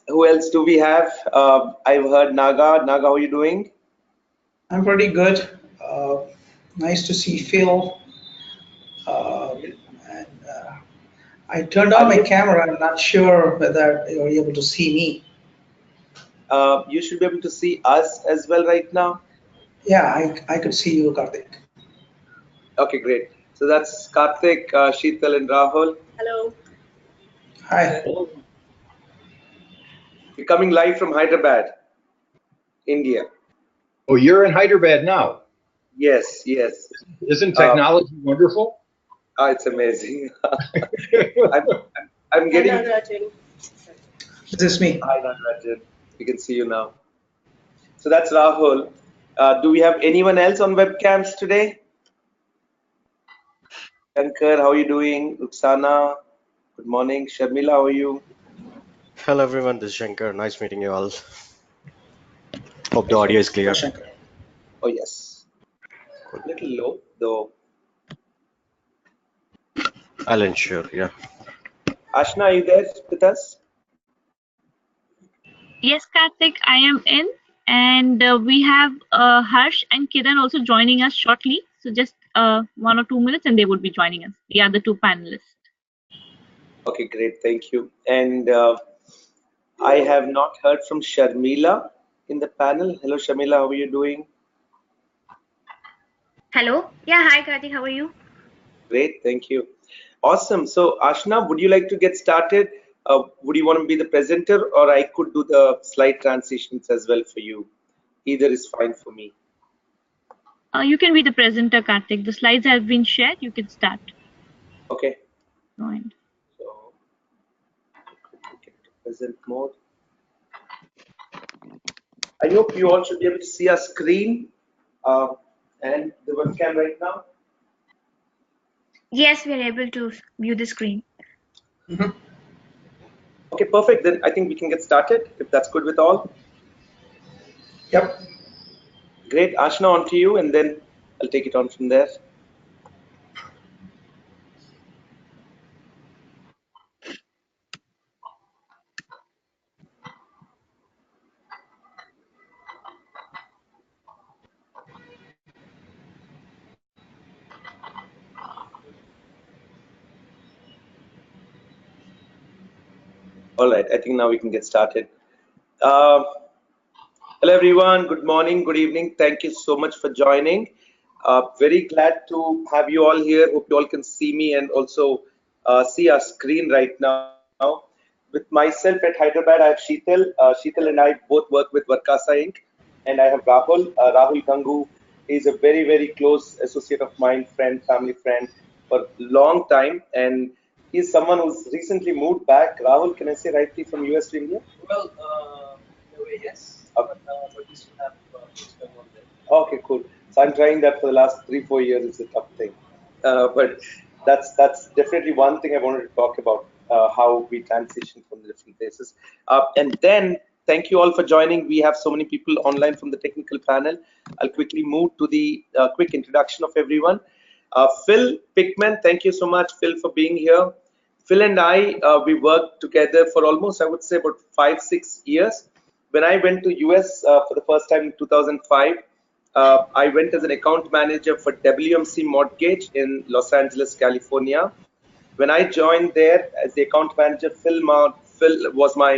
Who else do we have? I've heard Naga. Naga, how are you doing? I'm pretty good. Nice to see Phil. And I turned on Are my you? camera. I'm not sure whether you're able to see me. You should be able to see us as well right now. Yeah, I could see you, Karthik. Okay, great. So that's Karthik, Sheetal, and Rahul. Hello. Hi. We're coming live from Hyderabad, India. Oh, you're in Hyderabad now. Yes, yes. Isn't Uh, technology wonderful? it's amazing. I'm, I'm Hi, getting. Nagaraj. This is me. Hi, Nagarajan. We can see you now. So that's Rahul. Do we have anyone else on webcams today? Shankar, how are you doing? Ruxana, good morning. Sharmila, how are you? Hello everyone, this is Shankar. Nice meeting you all. Hope Hi, the audio Shankar. is Hi, clear. Shankar. Oh, yes. Cool. Little low, though. I'll ensure, yeah. Ashna, are you there with us? Yes, Karthik, I am in, and we have Harsh and Kiran also joining us shortly. So just 1 or 2 minutes, and they would be joining us. The other two panelists. Okay, great. Thank you. And I have not heard from Sharmila in the panel. Hello, Sharmila. How are you doing? Hello. Yeah, hi Karthik, how are you? Great. Thank you. Awesome. So, Ashna, would you like to get started? Would you want to be the presenter, or I could do the slide transitions as well for you? Either is fine for me. You can be the presenter, Karthik. The slides have been shared. You can start. Okay. Joined. So, get to present mode. I hope you all should be able to see our screen uh, and the webcam right now. Yes, we are able to view the screen. Mhm. Okay, perfect. Then I think we can get started if that's good with all. Yep. Great. Ashna, on to you, and then I'll take it on from there. All right, I think now we can get started. Uh, Hello, everyone. Good morning, good evening. Thank you so much for joining. Very glad to have you all here. Hope you all can see me and also see our screen right now. With myself at Hyderabad, I have Sheetal. Sheetal and I both work with Varkasa Inc. And I have Rahul. Rahul Gangu is a very, very close associate of mine, friend, family friend for a long time. And he's someone who's recently moved back. Rahul, can I say rightly from US to India? Well, in a way, yes, Okay. but we still have things going on there. Okay, cool. So I'm trying that for the last 3, 4 years. It's a tough thing, but that's definitely one thing I wanted to talk about. How we transition from the different places, and then thank you all for joining. We have so many people online from the technical panel. I'll quickly move to the quick introduction of everyone. Phil Pickman, thank you so much, Phil, for being here. Phil and I, we worked together for almost, I would say, about 5, 6 years. When I went to US for the first time in 2005, I went as an account manager for WMC Mortgage in Los Angeles, California. When I joined there as the account manager, Phil was my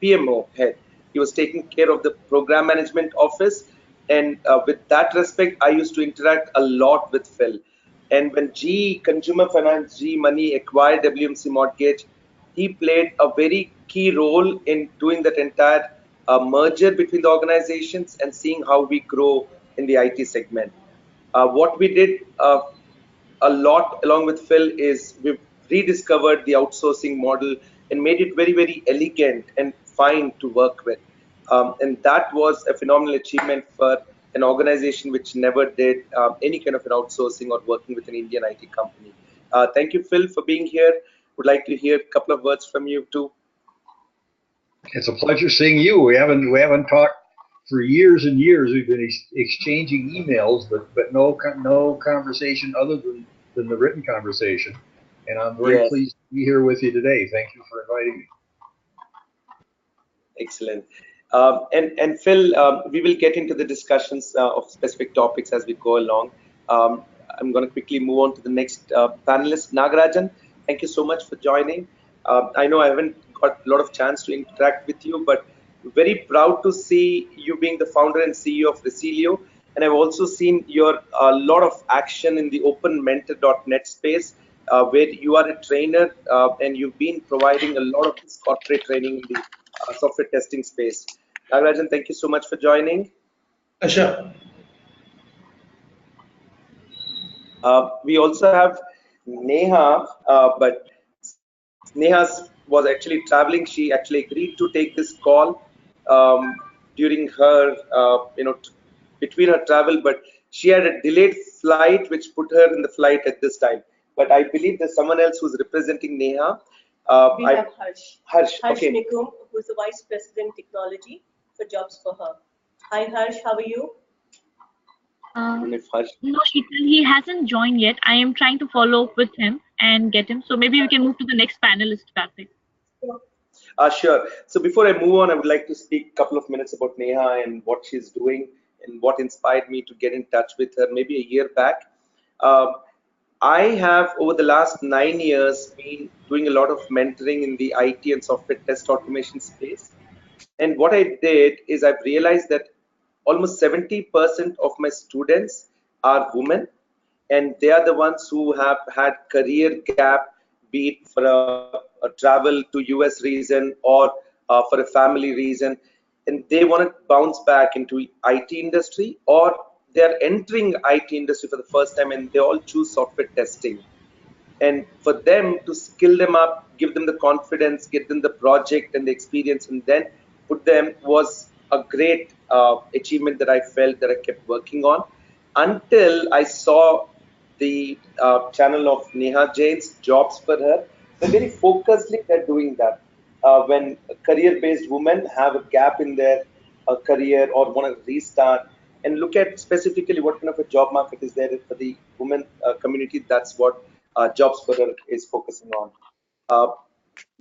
PMO head. He was taking care of the program management office. And with that respect, I used to interact a lot with Phil. And when GE Consumer Finance, GE Money acquired WMC Mortgage, he played a very key role in doing that entire merger between the organizations and seeing how we grow in the IT segment. What we did a lot along with Phil is we've rediscovered the outsourcing model and made it very, very elegant and fine to work with. And that was a phenomenal achievement for an organization which never did any kind of an outsourcing or working with an Indian IT company. Thank you, Phil, for being here. Would like to hear a couple of words from you too. It's a pleasure seeing you. We haven't talked for years and years. We've been exchanging emails, but no conversation other than the written conversation. And I'm very Yes. pleased to be here with you today. Thank you for inviting me. Excellent. And Phil, we will get into the discussions of specific topics as we go along. I'm going to quickly move on to the next panelist, Nagarajan. Thank you so much for joining. I know I haven't got a lot of chance to interact with you, but very proud to see you being the founder and CEO of Resilio. And I've also seen your a lot of action in the openmentor.net space, where you are a trainer and you've been providing a lot of this corporate training in the software testing space. Nagarajan, thank you so much for joining. Sure. We also have Neha, but Neha was actually traveling. She actually agreed to take this call during her, between her travel, but she had a delayed flight, which put her in the flight at this time. But I believe there's someone else who's representing Neha. We have Harsh. Harsh, Harsh okay. Nikum, who's the Vice President Technology for Jobs for Her. Hi Harsh, how are you? No, Sheetal, he hasn't joined yet. I am trying to follow up with him and get him. So maybe we can move to the next panelist, Karthik. Sure. So before I move on, I would like to speak a couple of minutes about Neha and what she's doing and what inspired me to get in touch with her maybe a year back. I have, over the last 9 years, been doing a lot of mentoring in the IT and software test automation space. And what I did is I've realized that almost 70% of my students are women, and they are the ones who have had career gap, be it for a travel to US reason or for a family reason, and they want to bounce back into IT industry, or they're entering IT industry for the first time and they all choose software testing. And for them to skill them up, give them the confidence, get them the project and the experience, and then put them was a great achievement that I felt that I kept working on until I saw the channel of Neha Jain's Jobs for Her. They're very focusedly they're doing that. When career-based women have a gap in their career or want to restart, and look at specifically what kind of a job market is there for the women community. That's what Jobs for Her is focusing on.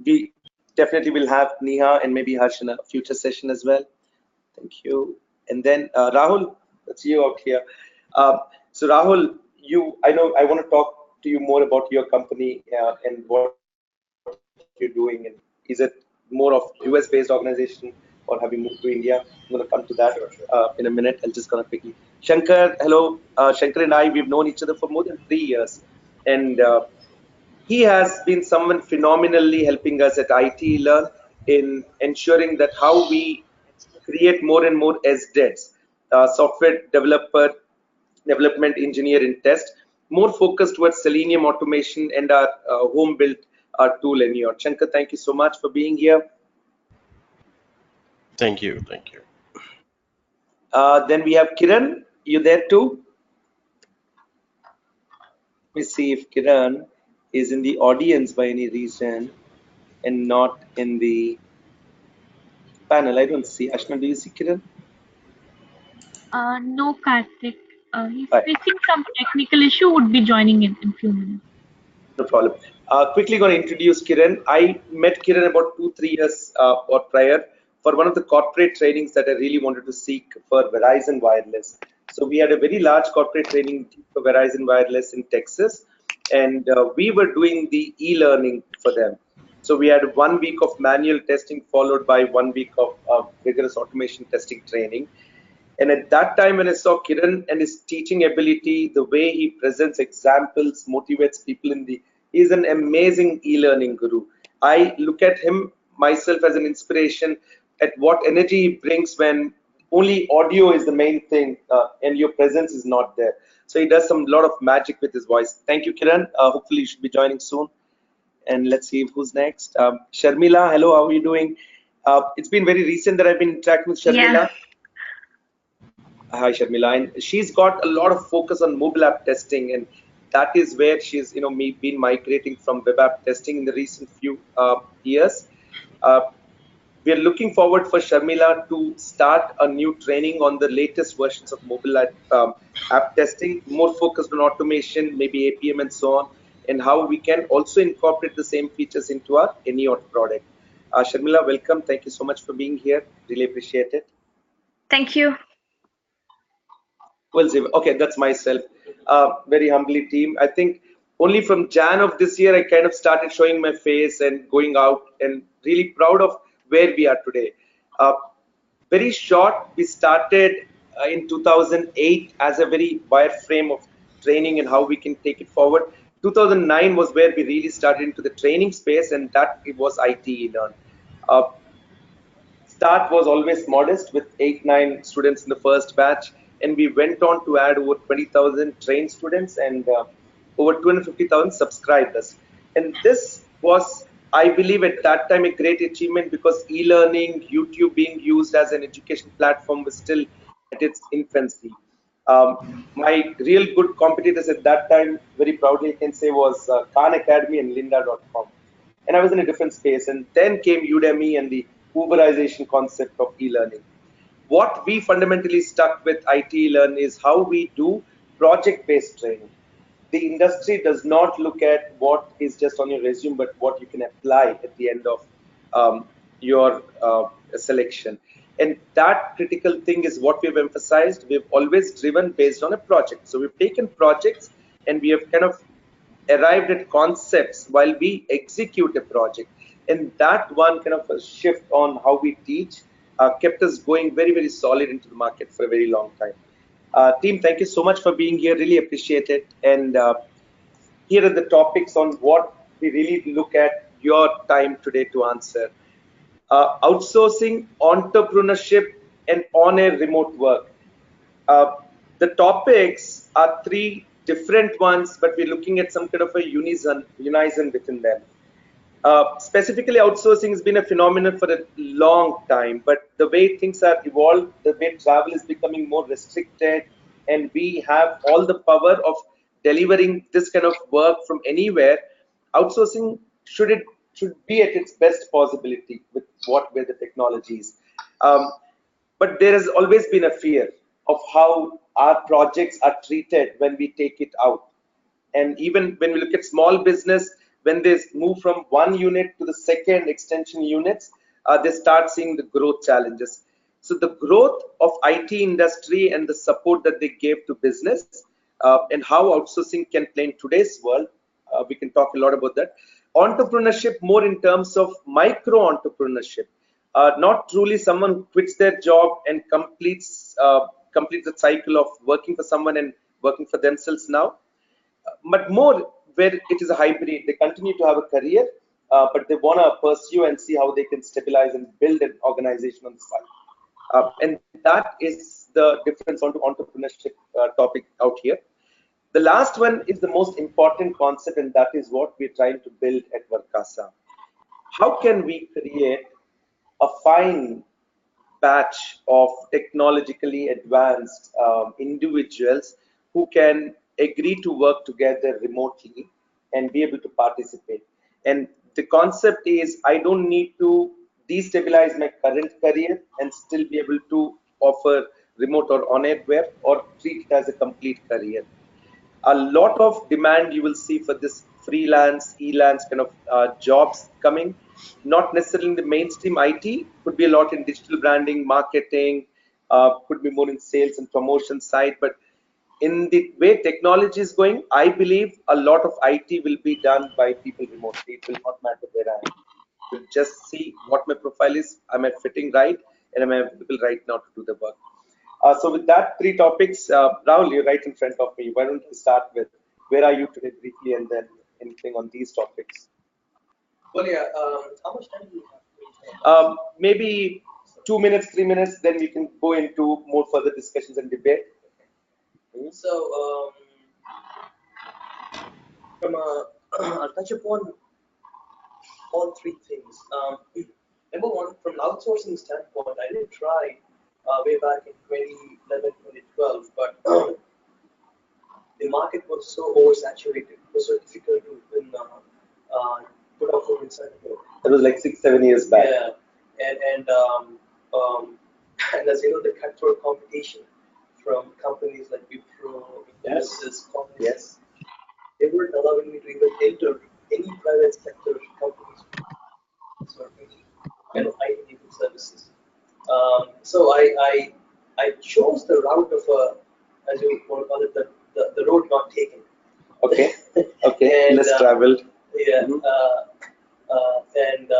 We definitely will have Neha and maybe Harsh in a future session as well. Thank you. And then Rahul, that's you out here. So Rahul, I know I want to talk to you more about your company and what you're doing. And is it more of US-based organization or have you moved to India? I'm going to come to that in a minute. I'll just gonna quickly. Shankar, hello. Shankar and I, we've known each other for more than 3 years, and he has been someone phenomenally helping us at iTeLearn in ensuring that how we create more and more SDETs, software development engineer in test, more focused towards Selenium automation and our home-built tool in your. Shankar, thank you so much for being here. Thank you. Thank you. Then we have Kiran. You there too? Let me see if Kiran is in the audience by any reason and not in the panel. I don't see. Ashna, do you see Kiran? No, Karthik. He's Right. facing some technical issue. Would be joining in few minutes. No problem. Quickly going to introduce Kiran. I met Kiran about 2-3 years or prior for one of the corporate trainings that I really wanted to seek for Verizon Wireless. So we had a very large corporate training for Verizon Wireless in Texas, and we were doing the e-learning for them. So we had 1 week of manual testing followed by 1 week of rigorous automation testing training. And at that time, when I saw Kiran and his teaching ability, the way he presents examples, motivates people he's an amazing e-learning guru. I look at him myself as an inspiration at what energy he brings when only audio is the main thing and your presence is not there. So he does some lot of magic with his voice. Thank you, Kiran. Hopefully you should be joining soon. And let's see who's next. Sharmila, hello, how are you doing? It's been very recent that I've been interacting with Sharmila. Yeah. Hi, Sharmila. And she's got a lot of focus on mobile app testing, and that is where she's, been migrating from web app testing in the recent few years. We are looking forward for Sharmila to start a new training on the latest versions of mobile app testing, more focused on automation, maybe APM and so on, and how we can also incorporate the same features into our AnyAuth product. Sharmila, welcome. Thank you so much for being here. Really appreciate it. Thank you. Well, okay, that's myself. Very humbly, team. I think only from Jan of this year, I kind of started showing my face and going out, and really proud of where we are today. Uh, Very short, we started in 2008 as a very wireframe of training and how we can take it forward. 2009 was where we really started into the training space, and that it was iTeLearn. Start was always modest with 8-9 students in the first batch, and we went on to add over 20,000 trained students and over 250,000 subscribers. And this was, I believe, at that time a great achievement because e-learning, YouTube being used as an education platform was still at its infancy. My real good competitors at that time, very proudly I can say, was Khan Academy and Lynda.com. And I was in a different space. And then came Udemy and the Uberization concept of e-learning. What we fundamentally stuck with iTeLearn is how we do project-based training. The industry does not look at what is just on your resume, but what you can apply at the end of your selection. And that critical thing is what we've emphasized. We've always driven based on a project. So we've taken projects and we have kind of arrived at concepts while we execute a project. And that one kind of a shift on how we teach kept us going very, very solid into the market for a very long time. Team, thank you so much for being here. Really appreciate it. And here are the topics on what we really look at your time today to answer. Outsourcing, entrepreneurship, and on-air remote work. Uh, the topics are three different ones, but we're looking at some kind of a unison within them. Specifically, outsourcing has been a phenomenon for a long time, but the way things are evolved, the way travel is becoming more restricted, and we have all the power of delivering this kind of work from anywhere. Outsourcing should be at its best possibility with what where the technology is. But there has always been a fear of how our projects are treated when we take it out. And even when we look at small business, when they move from one unit to the second extension units, they start seeing the growth challenges. So the growth of IT industry and the support that they gave to business and how outsourcing can play in today's world, we can talk a lot about that. Entrepreneurship more in terms of micro entrepreneurship, not truly someone who quits their job and completes the cycle of working for someone and working for themselves now, but more where it is a hybrid. They continue to have a career, but they want to pursue and see how they can stabilize and build an organization on the side. And that is the difference onto entrepreneurship topic out here. The last one is the most important concept, and that is what we're trying to build at Verkasa. How can we create a fine batch of technologically advanced individuals who can agree to work together remotely and be able to participate? And the concept is I don't need to destabilize my current career and still be able to offer remote or on-air work or treat it as a complete career. A lot of demand you will see for this freelance, elance kind of jobs coming, not necessarily in the mainstream IT, could be a lot in digital branding, marketing, could be more in sales and promotion side. But in the way technology is going, I believe a lot of IT will be done by people remotely. It will not matter where I am. You'll just see what my profile is, am I fitting right, and am I available right now to do the work. So with that three topics, Rahul, you're right in front of me. Why don't we start with where are you today briefly, and then anything on these topics? Well, yeah. How much time do you have? Maybe 2 minutes, 3 minutes, then we can go into more further discussions and debate. So, I'll touch upon all three things. Number one, from an outsourcing standpoint, I did try way back in 2011, 2012, but the market was so oversaturated. It was so difficult to even put out foot inside the door. That was like 6, 7 years back. Yeah, and as you know, the cutthroat competition from companies like Wipro, Yes. companies, Yes. they weren't allowing me to even enter any private sector companies. So really So I chose the route of as you want to call it, the road not taken. Okay. Okay. And, Less traveled. Yeah. Mhm. And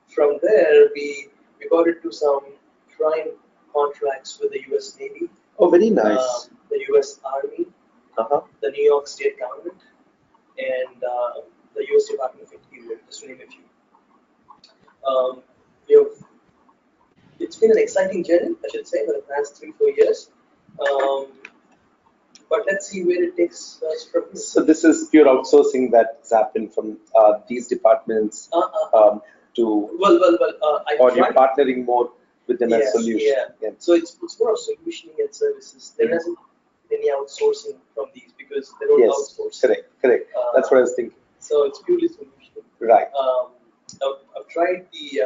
from there we got into some prime contracts with the U.S. Navy, Oh, very nice. the U.S. Army, Uh-huh. the New York State government, and the U.S. Department of Interior, just to name a few. You know, it's been an exciting journey, I should say, for the past 3-4 years. Um, but let's see where it takes us from here. So this is pure outsourcing that's happened from these departments to, Well, or you're partnering more with them as solution. Yeah. So it's more of solutioning and services. There isn't any outsourcing from these because they don't Yes, outsource. correct. That's what I was thinking. So it's purely solutioning. Right. I've tried the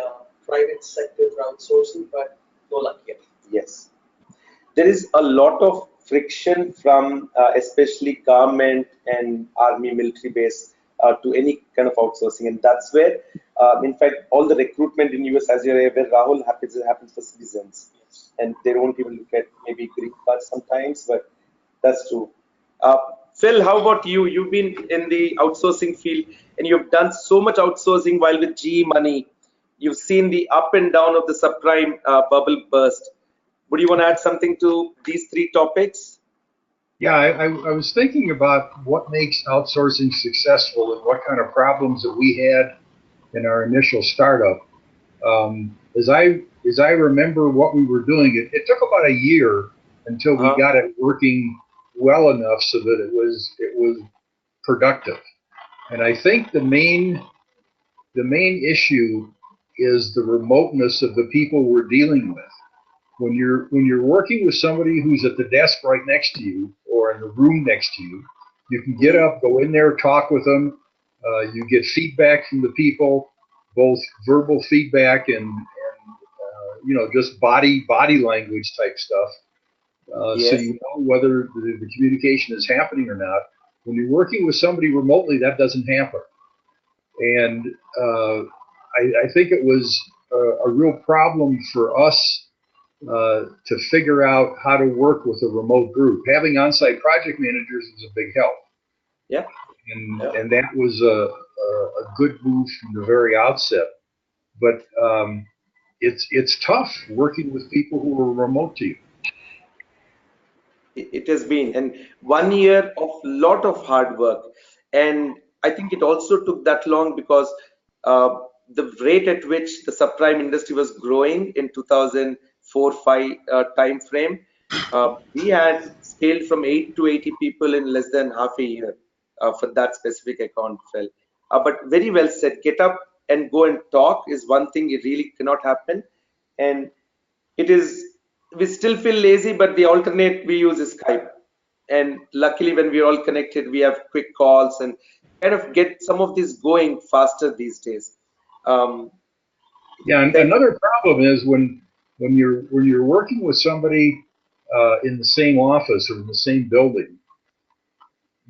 private sector for outsourcing, but no luck yet. Yes. There is a lot of friction from especially government and army military base to any kind of outsourcing, and that's where in fact all the recruitment in US, as you're aware, Rahul, happens for citizens, and they don't even look at maybe green cards sometimes, but that's true. uh, Phil, how about you? You've been in the outsourcing field and you've done so much outsourcing while with GE Money. You've seen the up and down of the subprime bubble burst. Would you want to add something to these three topics? Yeah, I was thinking about what makes outsourcing successful and what kind of problems that we had in our initial startup. As I remember what we were doing, it took about a year until we got it working well enough so that it was productive. And I think the main issue is the remoteness of the people we're dealing with. When you're working with somebody who's at the desk right next to you or in the room next to you, you can get up, go in there, talk with them. You get feedback from the people, both verbal feedback and just body language type stuff. Yes. So you know whether the communication is happening or not. When you're working with somebody remotely, that doesn't happen. And I think it was a real problem for us to figure out how to work with a remote group. Having on-site project managers is a big help. Yeah. And that was a good move from the very outset. But it's tough working with people who are remote to you. It has been, and 1 year of lot of hard work, and I think it also took that long because the rate at which the subprime industry was growing in 2004-5 time frame, we had scaled from 8 to 80 people in less than half a year for that specific account. Fell, but very well said. Get up and go and talk is one thing. It really cannot happen, and it is, we still feel lazy, but the alternate we use is Skype, and luckily when we're all connected we have quick calls and kind of get some of this going faster these days. Yeah, and another problem is when you're working with somebody in the same office or in the same building,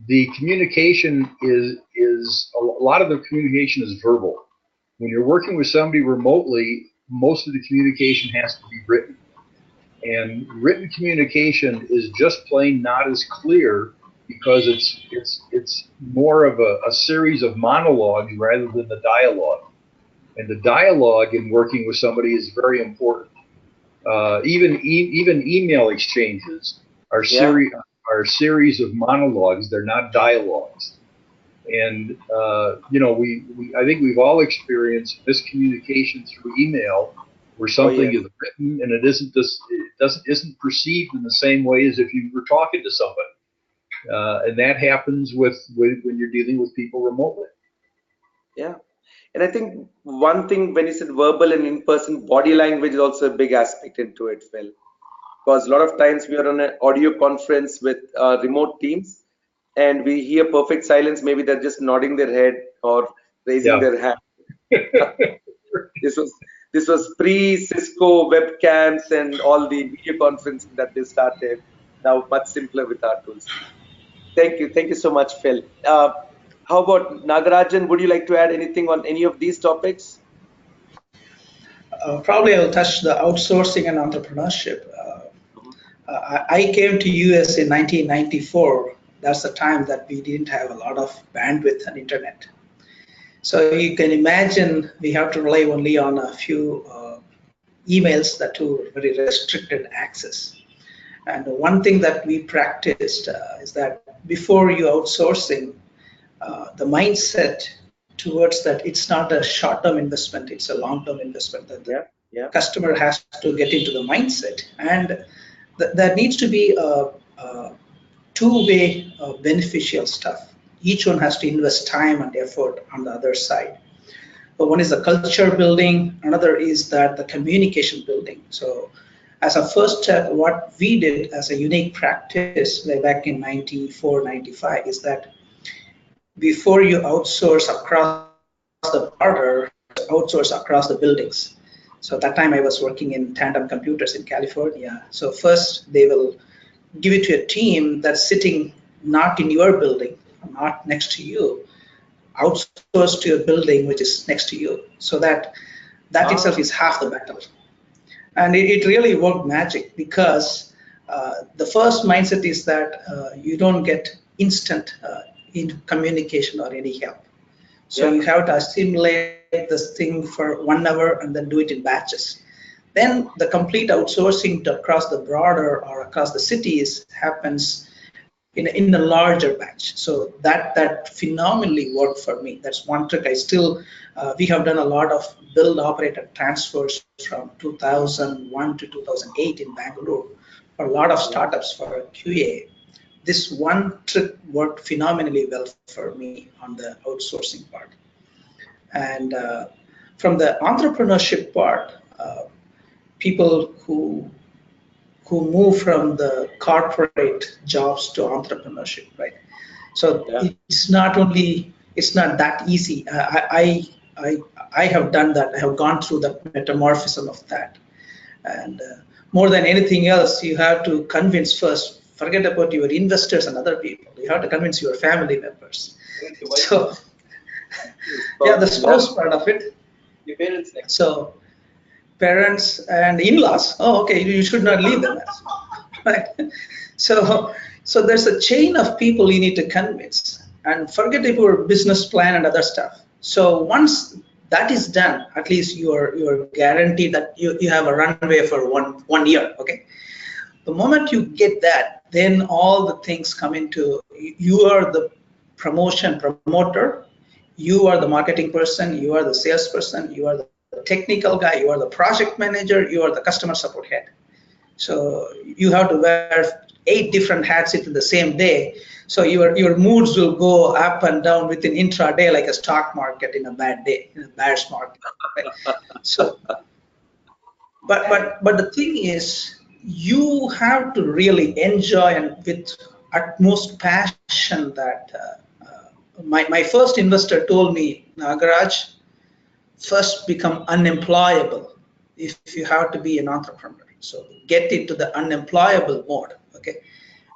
the communication is a lot of the communication is verbal. When you're working with somebody remotely, most of the communication has to be written. And written communication is just plain not as clear because it's more of a series of monologues rather than the dialogue. And the dialogue in working with somebody is very important. Even email exchanges are series of monologues. They're not dialogues. And I think we've all experienced miscommunication through email, where something is written and it isn't perceived in the same way as if you were talking to somebody. And that happens when you're dealing with people remotely. Yeah. And I think one thing, when you said verbal and in-person, body language is also a big aspect into it, Phil. Because a lot of times we are on an audio conference with remote teams and we hear perfect silence. Maybe they're just nodding their head or raising their hand. This was pre-Cisco webcams and all the video conferencing that they started. Now much simpler with our tools. Thank you so much, Phil. How about Nagarajan? Would you like to add anything on any of these topics? Probably I'll touch the outsourcing and entrepreneurship. I came to US in 1994. That's the time that we didn't have a lot of bandwidth and internet. So you can imagine we have to rely only on a few emails that were very restricted access. And one thing that we practiced is that before you outsourcing, the mindset towards that it's not a short-term investment, it's a long-term investment that the customer has to get into the mindset. And there needs to be a two-way beneficial stuff. Each one has to invest time and effort on the other side. But one is the culture building, another is that the communication building. So as a first step, what we did as a unique practice way back in 94, 95 is that before you outsource across the border, outsource across the buildings. So at that time I was working in Tandem Computers in California. So first they will give it to a team that's sitting not in your building, not next to you, outsourced to a building which is next to you. So that itself is half the battle. And it really worked magic because the first mindset is that you don't get instant in communication or any help. So you have to assimilate this thing for 1 hour and then do it in batches. Then the complete outsourcing across the border or across the cities happens in a larger batch. So that phenomenally worked for me. That's one trick. We have done a lot of build, operate, and transfers from 2001 to 2008 in Bangalore for a lot of startups for QA. This one trick worked phenomenally well for me on the outsourcing part. And from the entrepreneurship part, people who move from the corporate jobs to entrepreneurship, right? So it's not that easy. I have done that. I have gone through the metamorphosis of that. And more than anything else, you have to convince first, forget about your investors and other people. You have to convince your family members. So, the spouse part of it. Your parents next. So, parents and in-laws. Oh, okay, you should not leave them. Right? So there's a chain of people you need to convince, and forget your business plan and other stuff. So once that is done, at least you're guaranteed that you have a runway for one year. Okay. The moment you get that, then all the things come into. You are the promoter. You are the marketing person. You are the salesperson. You are the technical guy, you are the project manager, you are the customer support head. So you have to wear 8 different hats in the same day. So your moods will go up and down within intraday like a stock market in a bad day, in a bear's market. Right? So, but the thing is, you have to really enjoy and with utmost passion that my first investor told me, Nagaraj, first become unemployable if you have to be an entrepreneur. So get into the unemployable mode. Okay,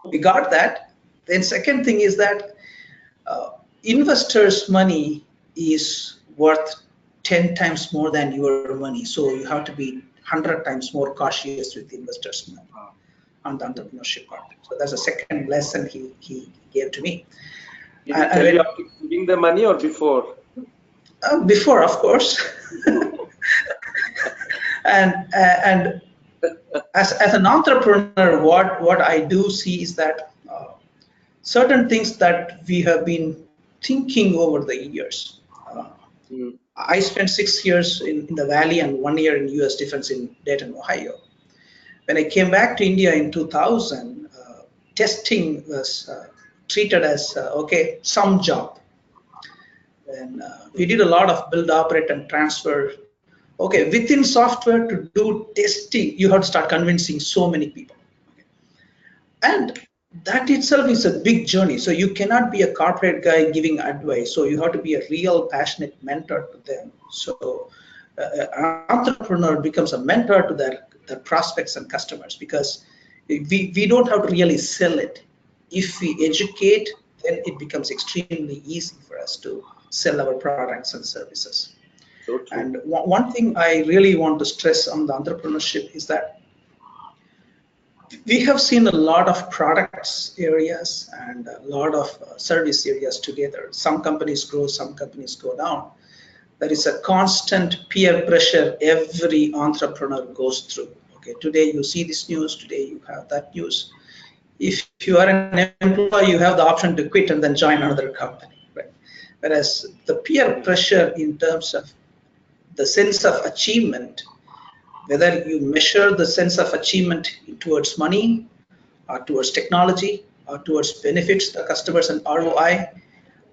we got that. Then second thing is that investors' money is worth 10 times more than your money. So you have to be 100 times more cautious with investors' money on the entrepreneurship part. So that's a second lesson he gave to me. Did he tell you after giving the money or before? Before, of course. and as an entrepreneur, what I do see is that certain things that we have been thinking over the years. I spent 6 years in the Valley and 1 year in U.S. Defense in Dayton, Ohio. When I came back to India in 2000, testing was treated as some job. And we did a lot of build, operate, and transfer. Okay, within software to do testing, you have to start convincing so many people. Okay. And that itself is a big journey. So you cannot be a corporate guy giving advice. So you have to be a real passionate mentor to them. So an entrepreneur becomes a mentor to their prospects and customers because we don't have to really sell it. If we educate, then it becomes extremely easy for us to sell our products and services. So true. And one thing I really want to stress on the entrepreneurship is that we have seen a lot of products areas and a lot of service areas together. Some companies grow, some companies go down. There is a constant peer pressure every entrepreneur goes through. Okay, today you see this news, today you have that news. If you are an employee, you have the option to quit and then join another company, right? Whereas the peer pressure in terms of the sense of achievement, whether you measure the sense of achievement towards money or towards technology or towards benefits the customers and ROI,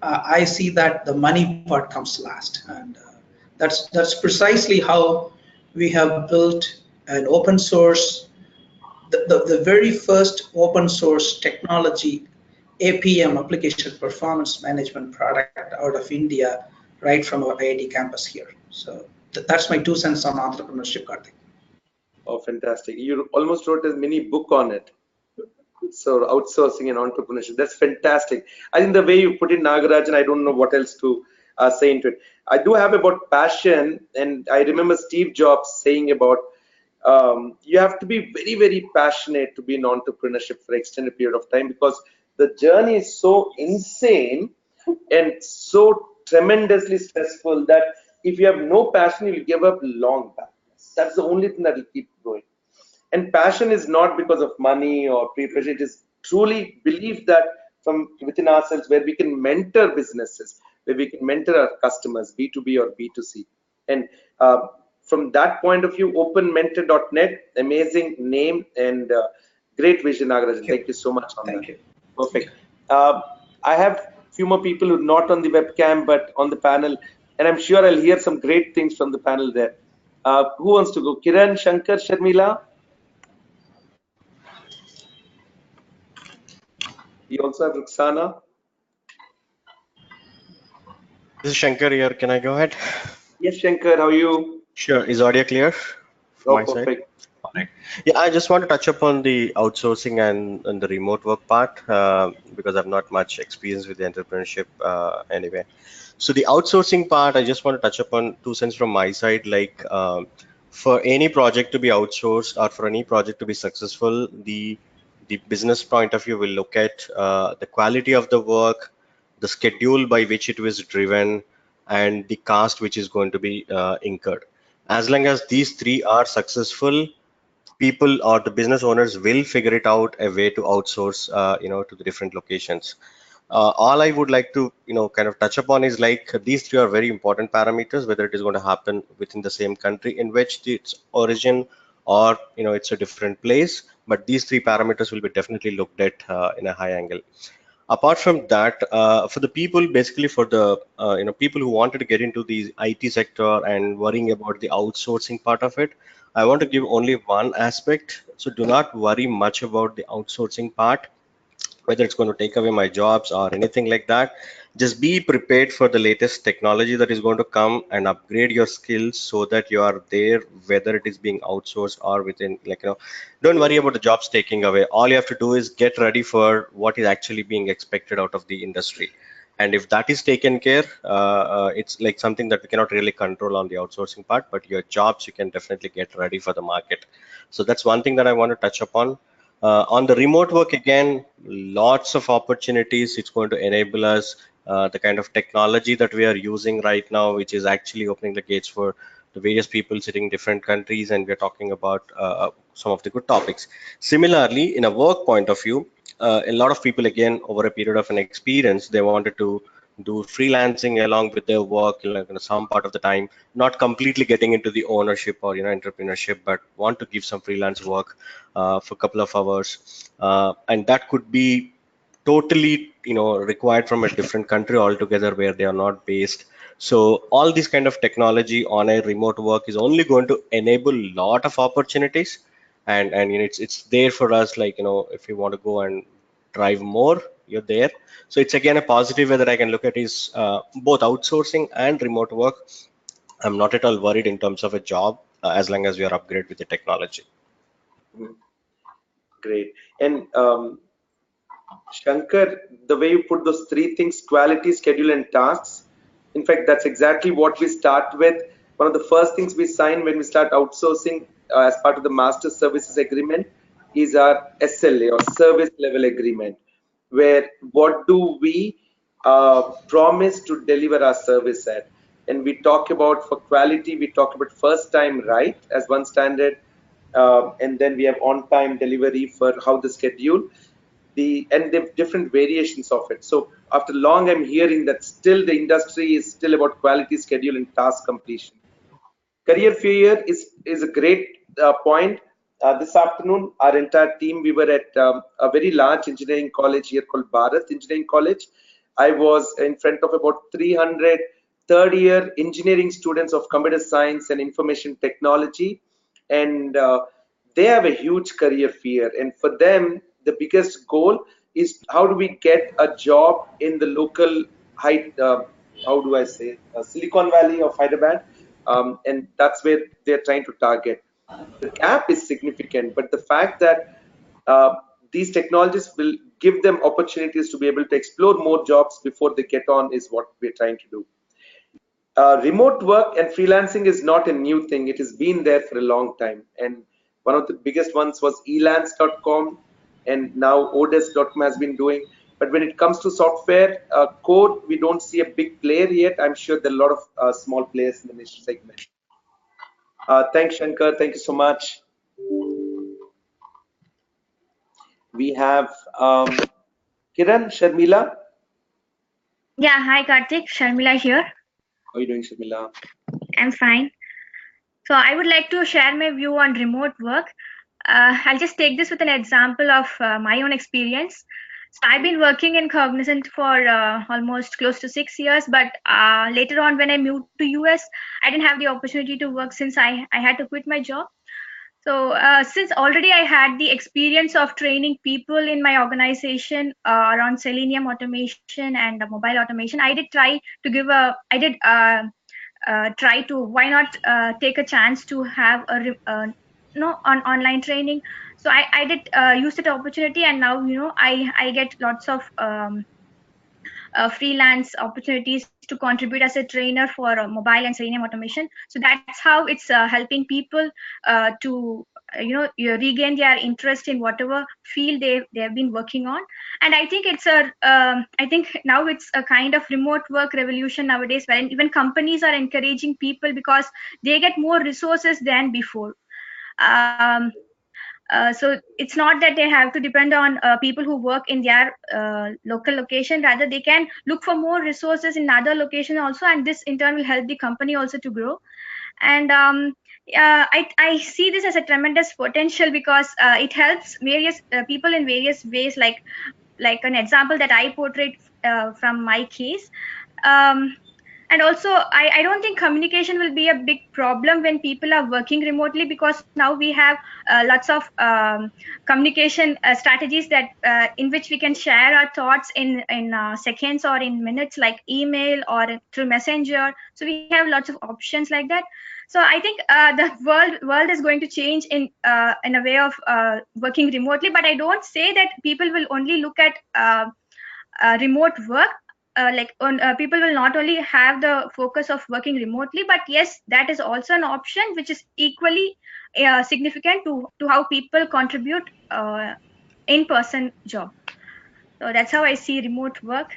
I see that the money part comes last, and that's precisely how we have built an open source, the very first open source technology APM, application performance management product out of India, right from our IIT campus here. So that's my 2 cents on entrepreneurship, Karthik. Oh, fantastic. You almost wrote a mini book on it. So outsourcing and entrepreneurship, that's fantastic. I think the way you put it, Nagarajan, I don't know what else to say into it. I do have about passion, and I remember Steve Jobs saying about you have to be very, very passionate to be in entrepreneurship for an extended period of time, because the journey is so insane and so tremendously stressful that if you have no passion, you'll give up long back. That's the only thing that will keep going. And passion is not because of money or peer pressure. It is truly belief that from within ourselves, where we can mentor businesses, where we can mentor our customers, B2B or B2C. And from that point of view, openmentor.net, amazing name and great vision, Nagarajan. Thank you so much on that. Thank you. Perfect. I have few more people who are not on the webcam but on the panel, and I'm sure I'll hear some great things from the panel there. Who wants to go? Kiran, Shankar, Sharmila? We also have Ruxana. This is Shankar here. Can I go ahead? Yes, Shankar, how are you? Sure. Is audio clear from Oh, my side? perfect. All right. Yeah, I just want to touch upon the outsourcing and the remote work part because I've not much experience with the entrepreneurship anyway. So the outsourcing part, I just want to touch upon 2 cents from my side. Like for any project to be outsourced or for any project to be successful, the business point of view will look at the quality of the work, the schedule by which it was driven, and the cost which is going to be incurred. As long as these three are successful, people or the business owners will figure it out a way to outsource, to the different locations. All I would like to, kind of touch upon is like these three are very important parameters, whether it is going to happen within the same country in which its origin or, it's a different place. But these three parameters will be definitely looked at in a high angle. Apart from that, for the people, basically for the people who wanted to get into the IT sector and worrying about the outsourcing part of it, I want to give only one aspect. So do not worry much about the outsourcing part, whether it's going to take away my jobs or anything like that. Just be prepared for the latest technology that is going to come and upgrade your skills so that you are there, whether it is being outsourced or within, don't worry about the jobs taking away. All you have to do is get ready for what is actually being expected out of the industry. And if that is taken care, it's like something that we cannot really control on the outsourcing part, but your jobs, you can definitely get ready for the market. So that's one thing that I want to touch upon. On the remote work, again, lots of opportunities. It's going to enable us the kind of technology that we are using right now, which is actually opening the gates for the various people sitting in different countries, and we're talking about some of the good topics. Similarly, in a work point of view, a lot of people, again, over a period of an experience, they wanted to do freelancing along with their work, some part of the time, not completely getting into the ownership or entrepreneurship, but want to give some freelance work for a couple of hours, and that could be totally required from a different country altogether where they are not based. So all this kind of technology on a remote work is only going to enable a lot of opportunities, and it's there for us, if you want to go and drive more, you're there. So it's again a positive way that I can look at is both outsourcing and remote work. I'm not at all worried in terms of a job as long as we are upgraded with the technology. Great. And Shankar, the way you put those three things, quality, schedule, and tasks, in fact, that's exactly what we start with. one of the first things we sign when we start outsourcing as part of the master services agreement is our SLA or service level agreement, where what do we promise to deliver our service at. And we talk about, for quality, we talk about first time right as one standard, and then we have on time delivery for how the schedule, and the different variations of it. So after long, I'm hearing that still the industry is still about quality, schedule, and task completion. Career fair is a great point. This afternoon, our entire team, we were at a very large engineering college here called Bharat Engineering College. I was in front of about 300 third-year engineering students of computer science and information technology, and they have a huge career fear. And for them, the biggest goal is how do we get a job in the local how do I say, Silicon Valley of Hyderabad, and that's where they're trying to target. The gap is significant, but the fact that these technologies will give them opportunities to be able to explore more jobs before they get on is what we're trying to do. Remote work and freelancing is not a new thing. It has been there for a long time. And one of the biggest ones was elance.com, and now odes.com has been doing. But when it comes to software code, we don't see a big player yet. I'm sure there are a lot of small players in the niche segment. Thanks, Shankar. Thank you so much. We have Kiran, Sharmila. Yeah, hi Karthik, Sharmila here. How are you doing, Sharmila? I'm fine. So I would like to share my view on remote work. I'll just take this with an example of my own experience. So I've been working in Cognizant for almost close to 6 years, but later on when I moved to US, I didn't have the opportunity to work since I had to quit my job. So since already I had the experience of training people in my organization around Selenium automation and mobile automation, I did try to give a, I did try to, why not take a chance to have a, on online training. So I did use that opportunity, and now, I get lots of freelance opportunities to contribute as a trainer for mobile and Selenium automation. So that's how it's helping people to regain their interest in whatever field they have been working on. And I think it's a I think now it's a kind of remote work revolution nowadays, where even companies are encouraging people because they get more resources than before. So it's not that they have to depend on people who work in their local location. Rather, they can look for more resources in other location also, and this in turn will help the company also to grow. And I see this as a tremendous potential because it helps various people in various ways, like an example that I portrayed from my case. And also, I don't think communication will be a big problem when people are working remotely, because now we have lots of communication strategies that in which we can share our thoughts in seconds or in minutes, like email or through messenger. So we have lots of options like that. So I think the world is going to change in a way of working remotely. But I don't say that people will only look at remote work. People will not only have the focus of working remotely, but yes, that is also an option which is equally significant to how people contribute in-person job. So that's how I see remote work.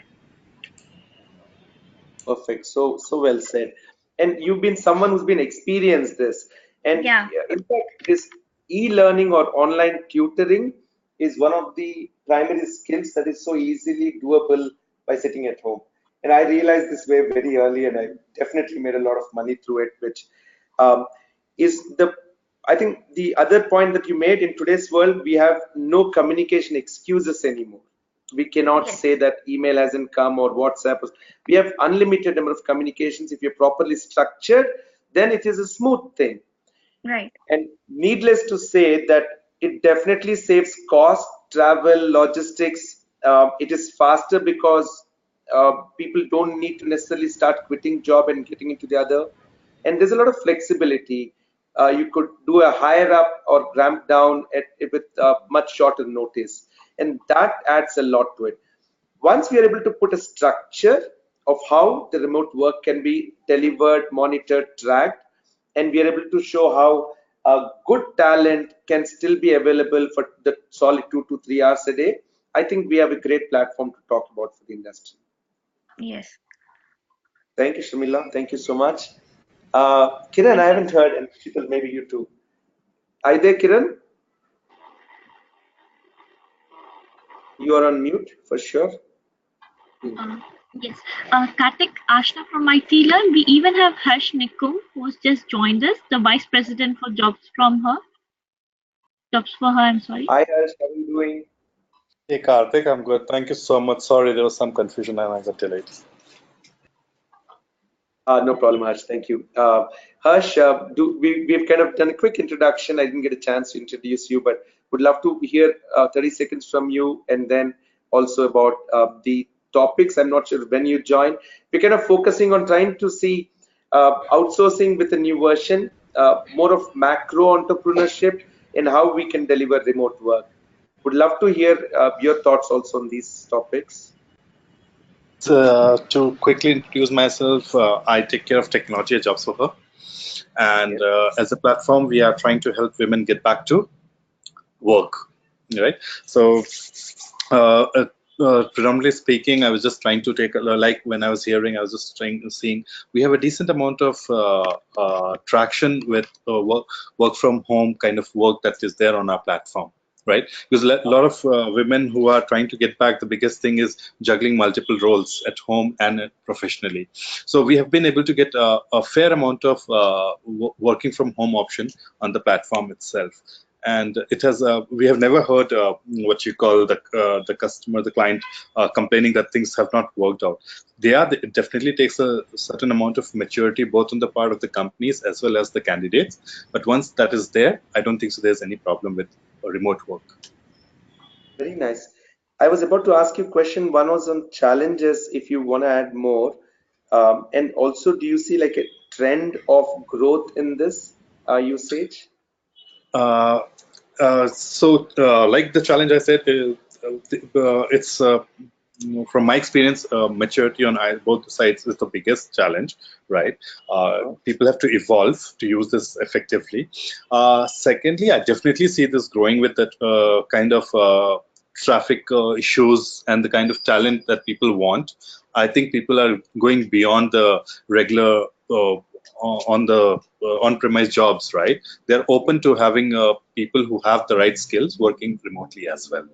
Perfect. So well said. And you've been someone who's been experienced this. And Yeah. in fact, this e-learning or online tutoring is one of the primary skills that is so easily doable by sitting at home. And I realized this very early, and I definitely made a lot of money through it, which is I think the other point that you made. In today's world, we have no communication excuses anymore. We cannot say that email hasn't come or WhatsApp. We have unlimited number of communications. If you're properly structured, then it is a smooth thing. Right. And needless to say that it definitely saves cost, travel, logistics. It is faster because people don't need to necessarily start quitting job and getting into the other. And there's a lot of flexibility. You could do a higher up or ramp down with much shorter notice. And that adds a lot to it. Once we are able to put a structure of how the remote work can be delivered, monitored, tracked, and we are able to show how good talent can still be available for the solid 2 to 3 hours a day, I think we have a great platform to talk about for the industry. Yes. Thank you, Shamila. Thank you so much. Kiran, I haven't heard, and Sheetal, maybe you too. Are you there, Kiran? You are on mute for sure. Yes. Karthik, Ashna from iTeLearn. We even have Harsh Nikum, who has just joined us, the Vice President for Jobs for her, I'm sorry. Hi, Harsh. How are you doing? Hey Karthik, I'm good. Thank you so much. Sorry, there was some confusion and I got delayed. No problem, Harsh. Thank you. Harsh, we've kind of done a quick introduction. I didn't get a chance to introduce you, but would love to hear 30 seconds from you, and then also about the topics. I'm not sure when you joined. We're kind of focusing on trying to see outsourcing with a new version, more of macro entrepreneurship, and how we can deliver remote work. Would love to hear your thoughts also on these topics. To quickly introduce myself, I take care of technology at Jobs for Her. And as a platform, we are trying to help women get back to work, right? So, predominantly speaking, I was just trying to take, like when I was hearing, I was just seeing we have a decent amount of traction with work from home kind of work that is there on our platform. Right, because a lot of women who are trying to get back, the biggest thing is juggling multiple roles at home and professionally. So we have been able to get a fair amount of working from home option on the platform itself. And it has we have never heard what you call the customer, the client complaining that things have not worked out. It definitely takes a certain amount of maturity both on the part of the companies as well as the candidates. But once that is there, I don't think so there's any problem with remote work. Very nice. I was about to ask you a question. One was on challenges, if you want to add more. And also, do you see like a trend of growth in this usage? Like the challenge I said, it's from my experience, maturity on both sides is the biggest challenge, right? People have to evolve to use this effectively. Secondly, I definitely see this growing with that kind of traffic issues and the kind of talent that people want. I think people are going beyond the regular on the on-premise jobs, right? They're open to having people who have the right skills working remotely as well.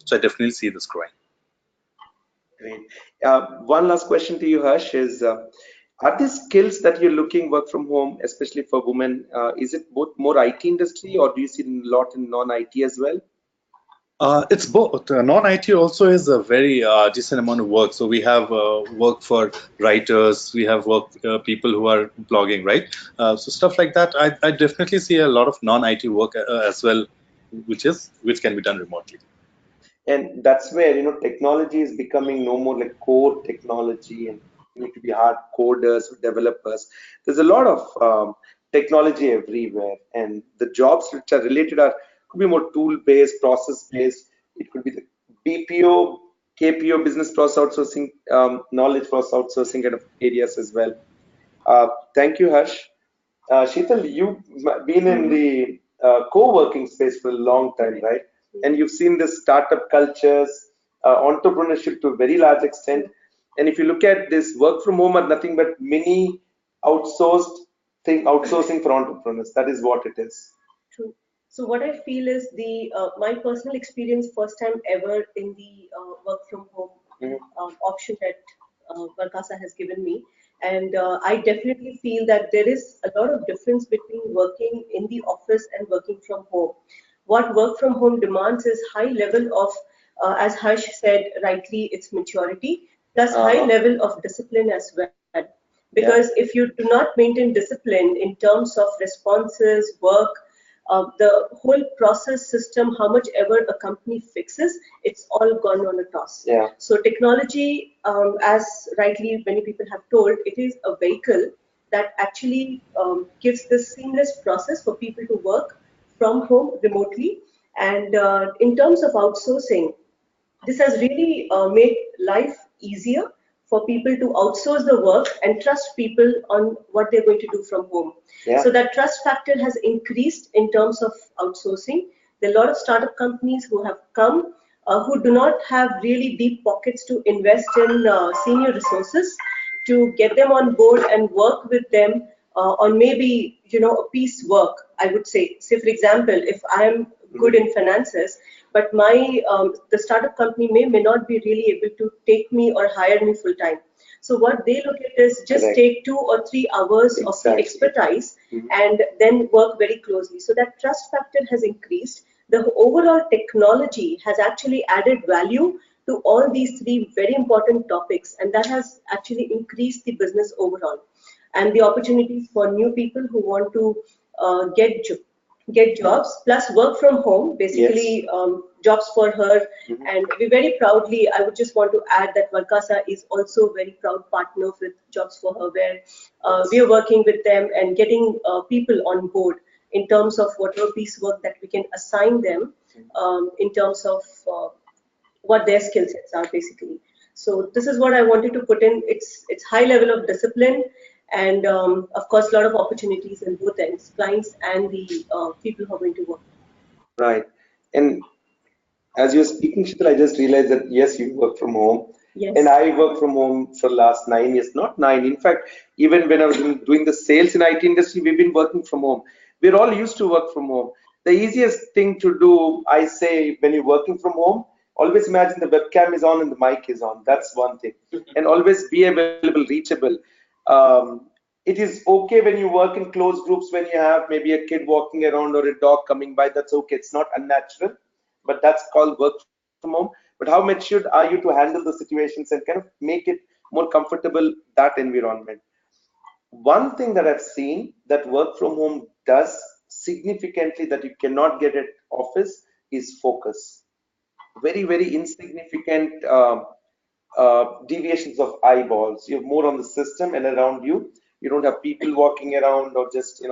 So I definitely see this growing. Great. One last question to you, Harsh, is are these skills that you're looking work from home, especially for women, is it both more IT industry or do you see a lot in non-IT as well? It's both. Non-IT also is a very decent amount of work. So we have work for writers, we have work people who are blogging, right? So stuff like that. I definitely see a lot of non-IT work as well, which can be done remotely. And that's where technology is becoming no more like core technology, and you need to be hard coders or developers. There's a lot of technology everywhere, and the jobs which are related could be more tool-based, process-based. It could be the BPO, KPO, business process outsourcing, knowledge process outsourcing kind of areas as well. Thank you, Harsh. Sheetal, you've been in the co-working space for a long time, right? And you've seen the startup cultures, entrepreneurship to a very large extent. And if you look at this, work from home are nothing but mini outsourcing for entrepreneurs. That is what it is. True. So what I feel is my personal experience, first time ever in the work from home option that Varkasa has given me. And I definitely feel that there is a lot of difference between working in the office and working from home. What work from home demands is high level of, as Harsh said rightly, it's maturity plus high level of discipline as well. Because if you do not maintain discipline in terms of responses, work, the whole process system, how much ever a company fixes, it's all gone on a toss. Yeah. So technology, as rightly many people have told, it is a vehicle that actually gives this seamless process for people to work from home remotely. And in terms of outsourcing, this has really made life easier for people to outsource the work and trust people on what they're going to do from home. Yeah. So that trust factor has increased in terms of outsourcing. There are a lot of startup companies who have come who do not have really deep pockets to invest in senior resources to get them on board and work with them on maybe, a piece work, I would say. Say, for example, if I am good in finances, but my the startup company may not be really able to take me or hire me full time. So what they look at is just Correct. take 2 or 3 hours of the expertise and then work very closely. So that trust factor has increased. The overall technology has actually added value to all these 3 very important topics, and that has actually increased the business overall. And the opportunities for new people who want to get jobs plus work from home, basically jobs for her. And we very proudly, I would just want to add that Varkasa is also a very proud partner with Jobs for Her, where we are working with them and getting people on board in terms of whatever piece work that we can assign them in terms of what their skill sets are basically. So this is what I wanted to put in. It's high level of discipline and of course a lot of opportunities in both ends, clients and the people who are going to work. Right. And as you're speaking, Shital, I just realized that yes, you work from home. Yes. And I work from home for the last 9 years, not 9. In fact, even when I was doing the sales in IT industry, we've been working from home. We're all used to work from home. The easiest thing to do, I say, when you're working from home, always imagine the webcam is on and the mic is on. That's one thing. And always be available, reachable. It is okay when you work in closed groups, when you have maybe a kid walking around or a dog coming by. That's okay. It's not unnatural, but that's called work from home. But how matured are you to handle the situations and kind of make it more comfortable, that environment? One thing that I've seen that work from home does significantly that you cannot get at office is focus. Very, very insignificant deviations of eyeballs. You're more on the system and around you. You don't have people walking around or just,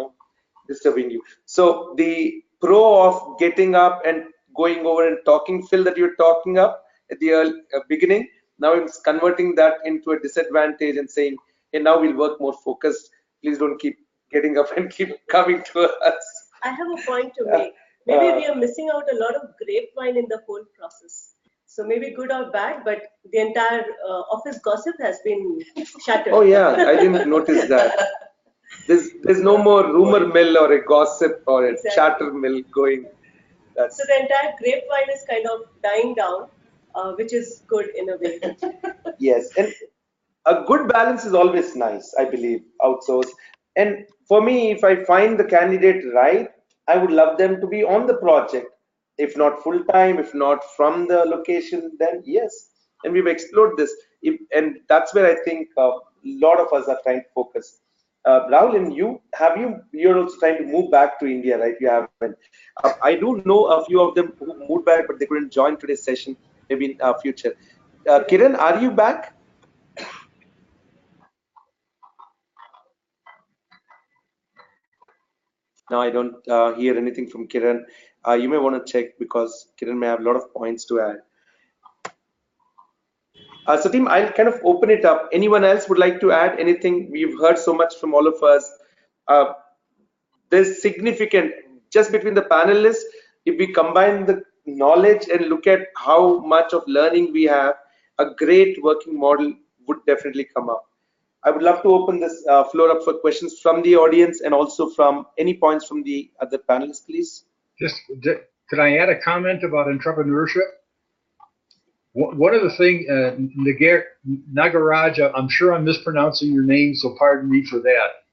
disturbing you. So the pro of getting up and going over and talking, Phil, that you're talking up at the beginning, now it's converting that into a disadvantage and saying, hey, now we'll work more focused. Please don't keep getting up and keep coming to us. I have a point to make. Maybe we are missing out a lot of grapevine in the whole process. So maybe good or bad, but the entire office gossip has been shattered. Oh yeah, I didn't notice that. There's no more rumor mill or a gossip or a chatter mill going. So the entire grapevine is kind of dying down, which is good in a way. Yes, and a good balance is always nice, I believe, outsource. And for me, if I find the candidate right, I would love them to be on the project. If not full time, if not from the location, then yes. And we've explored this. And that's where I think a lot of us are trying to focus. Rahul, and you're also trying to move back to India, right? You haven't. I do know a few of them who moved back, but they couldn't join today's session, maybe in future. Kiran, are you back? Now I don't hear anything from Kiran. You may want to check because Kiran may have a lot of points to add. So team, I'll kind of open it up. Anyone else would like to add anything? We've heard so much from all of us. There's significant, just between the panelists, if we combine the knowledge and look at how much of learning we have, a great working model would definitely come up. I would love to open this floor up for questions from the audience and also from any points from the other panelists, please. Could I add a comment about entrepreneurship? One of the things, Nagaraja, I'm sure I'm mispronouncing your name, so pardon me for that.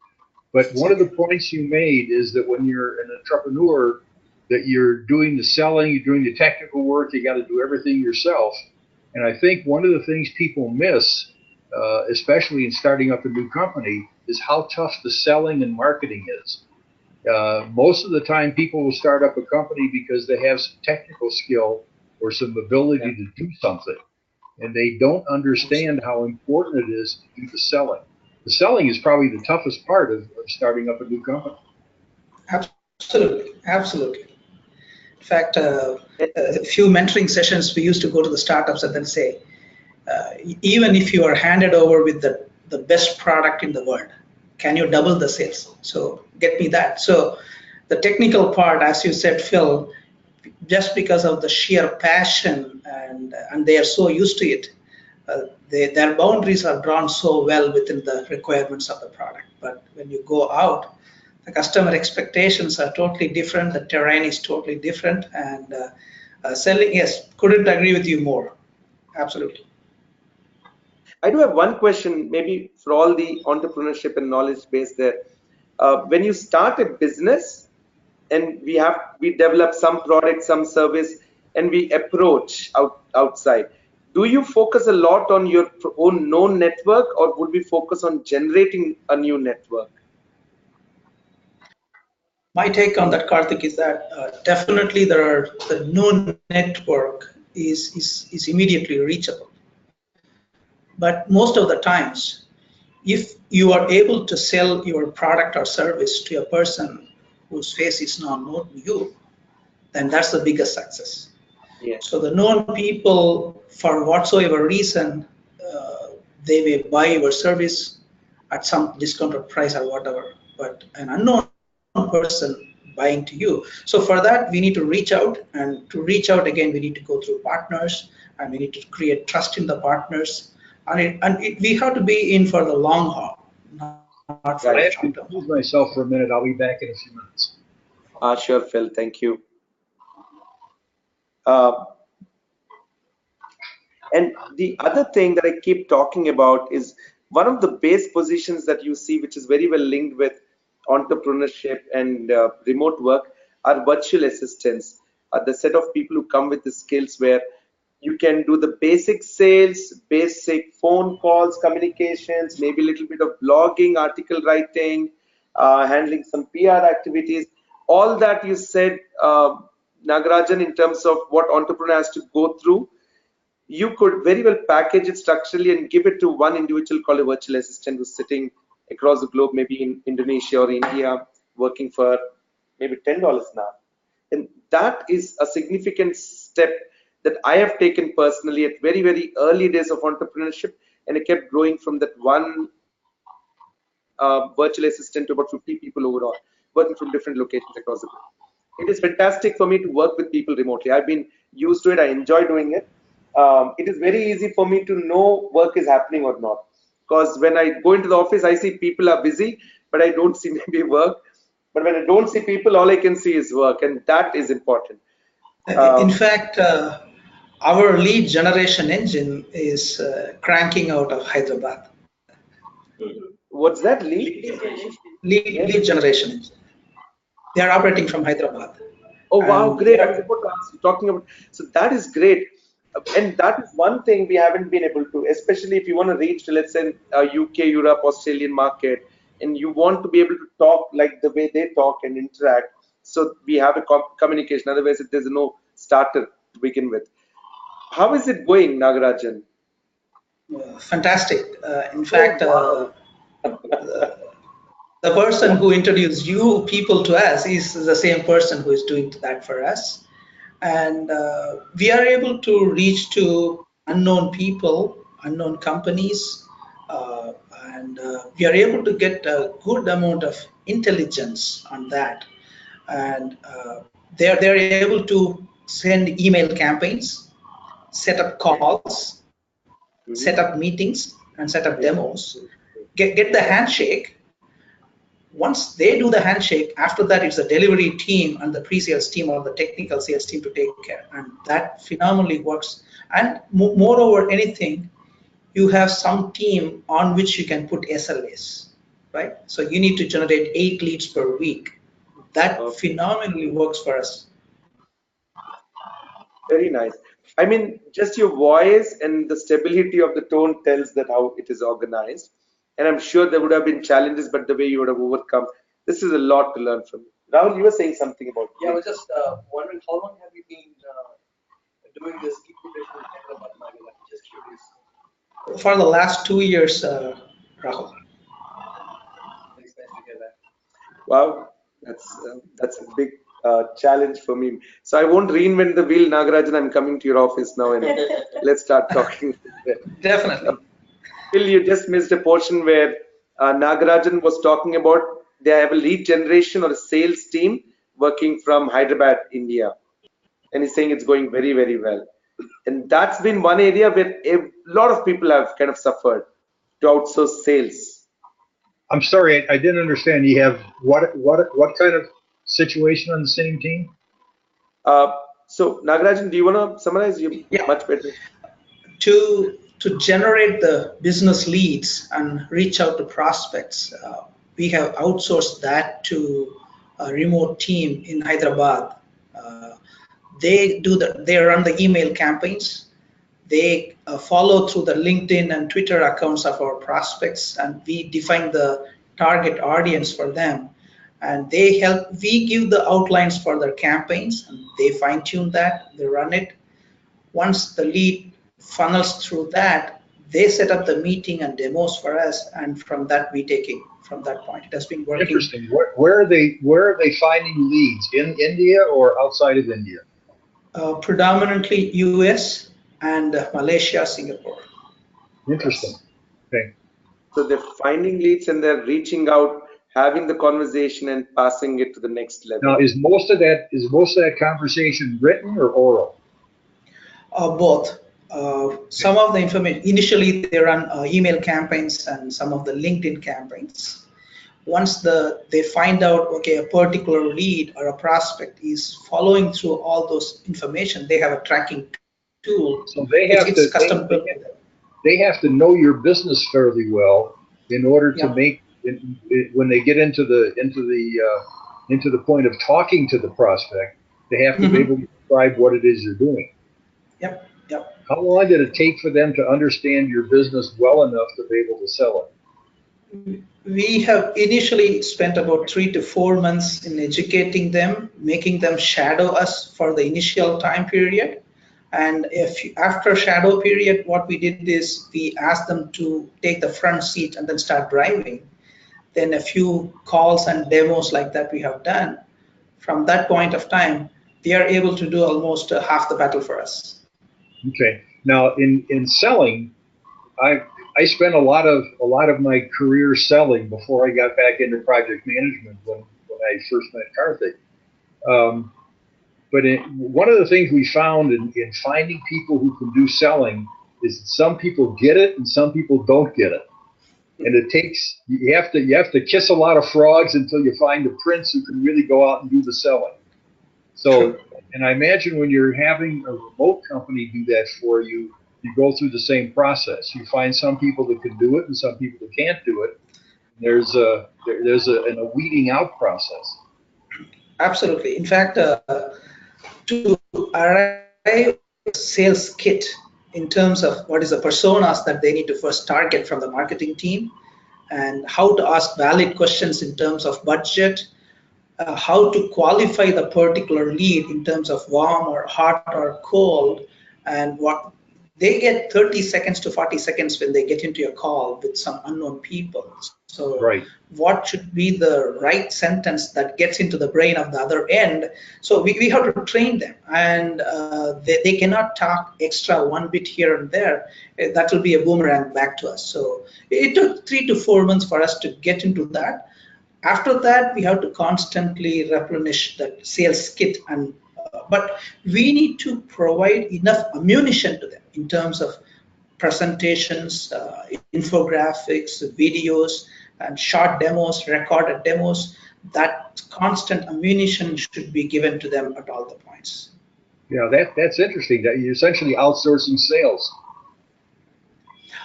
But one of the points you made is that when you're an entrepreneur, that you're doing the selling, you're doing the technical work, you got to do everything yourself. And I think one of the things people miss, especially in starting up a new company, is how tough the selling and marketing is. Most of the time, people will start up a company because they have some technical skill or some ability to do something, and they don't understand how important it is to do the selling. The selling is probably the toughest part of starting up a new company. Absolutely, absolutely. In fact, a few mentoring sessions, we used to go to the startups and then say, even if you are handed over with the best product in the world, can you double the sales? So get me that. So the technical part, as you said, Phil, just because of the sheer passion and they are so used to it, their boundaries are drawn so well within the requirements of the product. But when you go out, the customer expectations are totally different. The terrain is totally different, and selling, yes, couldn't agree with you more. Absolutely. I do have one question, maybe for all the entrepreneurship and knowledge base there. When you start a business and we develop some product, some service, and we approach outside, do you focus a lot on your own known network, or would we focus on generating a new network? My take on that, Karthik, is that definitely the known network is immediately reachable. But most of the times, if you are able to sell your product or service to a person whose face is not known to you, then that's the biggest success. Yes. So the known people, for whatsoever reason, they may buy your service at some discounted price or whatever, but an unknown person buying to you. So for that, we need to reach out, and to reach out again, we need to go through partners, and we need to create trust in the partners, and we have to be in for the long haul, not for the short term. I have to excuse myself for a minute. I'll be back in a few minutes. Sure, Phil. Thank you. Uh, and the other thing that I keep talking about is one of the base positions that you see, which is very well linked with entrepreneurship and remote work, are virtual assistants. The set of people who come with the skills where you can do the basic sales, basic phone calls, communications, maybe a little bit of blogging, article writing, handling some PR activities. All that you said, Nagarajan, in terms of what entrepreneur has to go through, you could very well package it structurally and give it to one individual called a virtual assistant who's sitting across the globe, maybe in Indonesia or India, working for maybe $10 an hour. And that is a significant step that I have taken personally at very, very early days of entrepreneurship, and I kept growing from that one virtual assistant to about 50 people overall, working from different locations across the globe. It is fantastic for me to work with people remotely. I've been used to it. I enjoy doing it. It is very easy for me to know work is happening or not. Because when I go into the office, I see people are busy, but I don't see maybe work. But when I don't see people, all I can see is work, and that is important. In fact, our lead generation engine is cranking out of Hyderabad. What's that, lead? Lead generation engine. They are operating from Hyderabad. Oh wow, great! I was about to ask you, talking about, so that is great, and that is one thing we haven't been able to, especially if you want to reach, let's say, UK, Europe, Australian market, and you want to be able to talk like the way they talk and interact. So we have a communication. Otherwise, there's no starter to begin with. How is it going, Nagarajan? Fantastic. In fact, the person who introduced you people to us is the same person who is doing that for us. And we are able to reach to unknown people, unknown companies, and we are able to get a good amount of intelligence on that. And they're able to send email campaigns, set up calls, set up meetings, and set up demos. Get the handshake. Once they do the handshake, after that it's the delivery team and the pre-sales team or the technical sales team to take care, and that phenomenally works. And moreover, anything, you have some team on which you can put SLAs, right? So you need to generate 8 leads per week. That phenomenally works for us. Very nice. I mean, just your voice and the stability of the tone tells that how it is organized. And I'm sure there would have been challenges, but the way you would have overcome, this is a lot to learn from you. Rahul, you were saying something about. Yeah, I was just wondering, how long have you been doing this incubation in Hyderabad, Nagarajan? Just curious. For the last 2 years, Rahul. Nice to hear that. Wow, that's a big challenge for me. So I won't reinvent the wheel, Nagarajan. I'm coming to your office now and let's start talking. Definitely. Phil, you just missed a portion where Nagarajan was talking about they have a lead generation or a sales team working from Hyderabad, India. And he's saying it's going very, very well. And that's been one area where a lot of people have kind of suffered to outsource sales. I'm sorry, I didn't understand. You have what kind of situation on the same team? So Nagarajan, do you want to summarize? You Yeah. much better. To generate the business leads and reach out to prospects, we have outsourced that to a remote team in Hyderabad. They run the email campaigns. They follow through the LinkedIn and Twitter accounts of our prospects, and we define the target audience for them. And we give the outlines for their campaigns, and they fine tune that, they run it. Once the lead funnels through that, they set up the meeting and demos for us, and from that we take it from that point. It has been working. Interesting. Where are they finding leads? In India or outside of India? Predominantly US and Malaysia, Singapore. Interesting. Okay. So they're finding leads and they're reaching out, having the conversation and passing it to the next level. Now, is most of that conversation written or oral? Both. Some of the information, initially they run email campaigns and some of the LinkedIn campaigns. Once they find out, okay, a particular lead or a prospect is following through all those information, they have a tracking tool. So they have they have to know your business fairly well in order to make when they get into the point of talking to the prospect, they have to be able to describe what it is you're doing. Yep. How long did it take for them to understand your business well enough to be able to sell it? We have initially spent about 3 to 4 months in educating them, making them shadow us for the initial time period. And after shadow period, what we did is we asked them to take the front seat and then start driving. Then a few calls and demos like that we have done. From that point of time, they are able to do almost half the battle for us. Okay. Now, in selling, I spent a lot of my career selling before I got back into project management when I first met Karthik. But one of the things we found in finding people who can do selling is that some people get it and some people don't get it. And you have to kiss a lot of frogs until you find a prince who can really go out and do the selling. So, and I imagine when you're having a remote company do that for you, you go through the same process. You find some people that can do it and some people that can't do it. There's a weeding out process. Absolutely. In fact, to arrive at a sales kit in terms of what is the personas that they need to first target from the marketing team, and how to ask valid questions in terms of budget, how to qualify the particular lead in terms of warm or hot or cold, and what they get 30 seconds to 40 seconds when they get into a call with some unknown people. So what should be the right sentence that gets into the brain of the other end? So we have to train them, and they cannot talk extra one bit here and there. That will be a boomerang back to us. So it took 3 to 4 months for us to get into that. After that, we have to constantly replenish that sales kit, and but we need to provide enough ammunition to them in terms of presentations, infographics, videos, and short demos, recorded demos. That constant ammunition should be given to them at all the points. Yeah, that's interesting. That you're essentially outsourcing sales.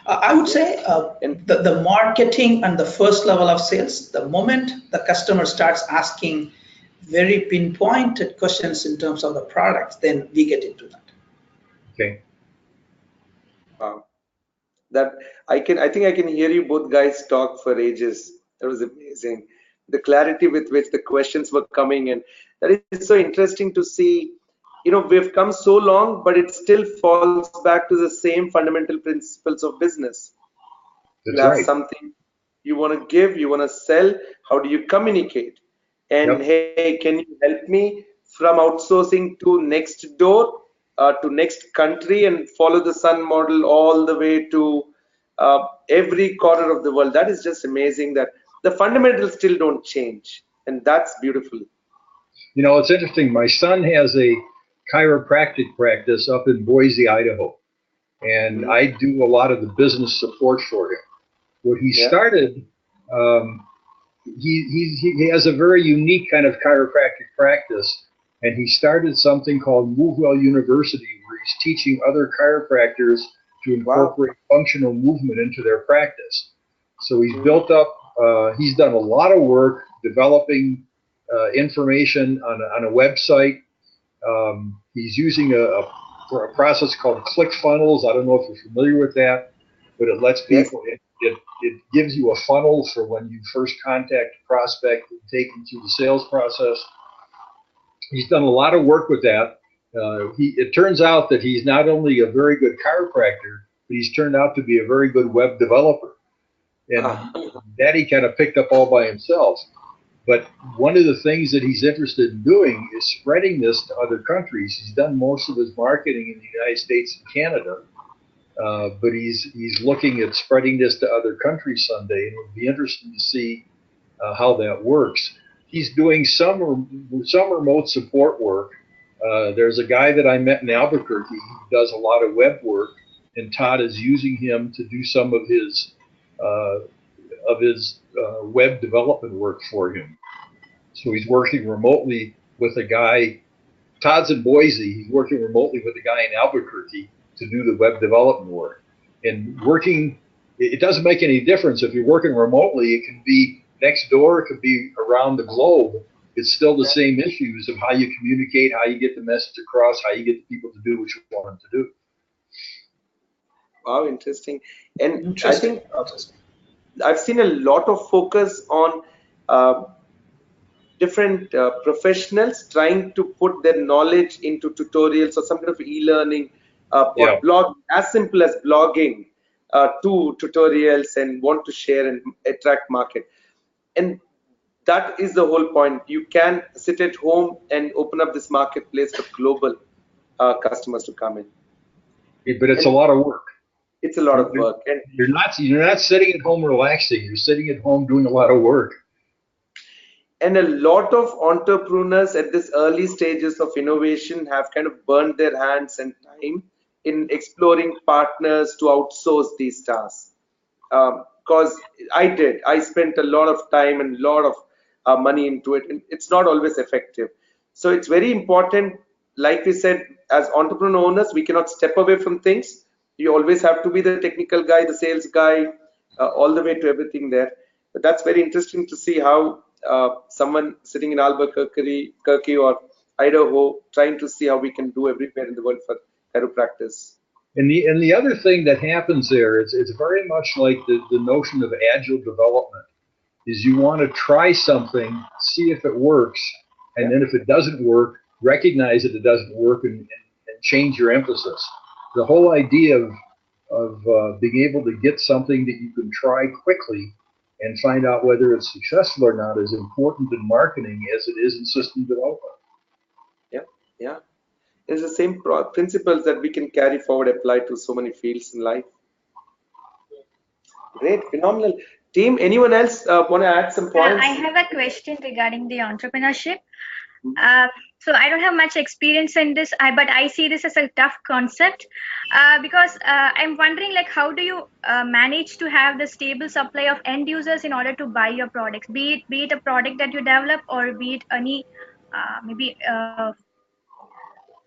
I would say the marketing and the first level of sales, the moment the customer starts asking very pinpointed questions in terms of the products, then we get into that. Okay. Wow. That I think I can hear you both guys talk for ages. That was amazing. The clarity with which the questions were coming, and that is so interesting to see. You know, we've come so long, but it still falls back to the same fundamental principles of business. That's you have right. something you want to give, you want to sell. How do you communicate? and hey, can you help me from outsourcing to next door, to next country, and follow the sun model all the way to every corner of the world. That is just amazing that the fundamentals still don't change, and that's beautiful. You know, it's interesting. My son has a chiropractic practice up in Boise, Idaho, and I do a lot of the business support for him. What he started, he has a very unique kind of chiropractic practice, and he started something called MoveWell University, where he's teaching other chiropractors to incorporate functional movement into their practice. So he's built up, he's done a lot of work developing information on a website. He's using a process called ClickFunnels. I don't know if you're familiar with that, but it lets people, it gives you a funnel for when you first contact a prospect and take them through the sales process. He's done a lot of work with that. It turns out that he's not only a very good chiropractor, but he's turned out to be a very good web developer. And that he kind of picked up all by himself. But one of the things that he's interested in doing is spreading this to other countries. He's done most of his marketing in the United States and Canada, but he's looking at spreading this to other countries someday, and it would be interesting to see how that works. He's doing some remote support work. There's a guy that I met in Albuquerque who does a lot of web work, and Todd is using him to do some of his web development work for him. So he's working remotely with a guy. Todd's in Boise. He's working remotely with a guy in Albuquerque to do the web development work. And working, it doesn't make any difference if you're working remotely. It can be next door, it could be around the globe. It's still the same issues of how you communicate, how you get the message across, how you get the people to do what you want them to do. Wow, interesting. And I think I've seen a lot of focus on different professionals trying to put their knowledge into tutorials or some kind of e-learning or blog, as simple as blogging, to tutorials, and want to share and attract market. And that is the whole point. You can sit at home and open up this marketplace for global customers to come in. But it's a lot of work. It's a lot of work, and you're not sitting at home relaxing. You're sitting at home doing a lot of work. And a lot of entrepreneurs at this early stages of innovation have kind of burned their hands and time in exploring partners to outsource these tasks. Because I spent a lot of time and a lot of money into it, and it's not always effective. So it's very important, like we said, as entrepreneur owners, we cannot step away from things. You always have to be the technical guy, the sales guy, all the way to everything there. But that's very interesting to see how someone sitting in Albuquerque or Idaho trying to see how we can do everywhere in the world for chiropractic. And the other thing that happens there is it's very much like the notion of agile development. Is you want to try something, see if it works, and then if it doesn't work, recognize that it doesn't work and change your emphasis. The whole idea of being able to get something that you can try quickly and find out whether it's successful or not is important in marketing as it is in system development. Yeah. It's the same principles that we can carry forward, apply to so many fields in life. Great, phenomenal. Team, anyone else want to add some points? I have a question regarding the entrepreneurship. So I don't have much experience in this, but I see this as a tough concept because I'm wondering, like, how do you manage to have the stable supply of end users in order to buy your products, be it a product that you develop or be it any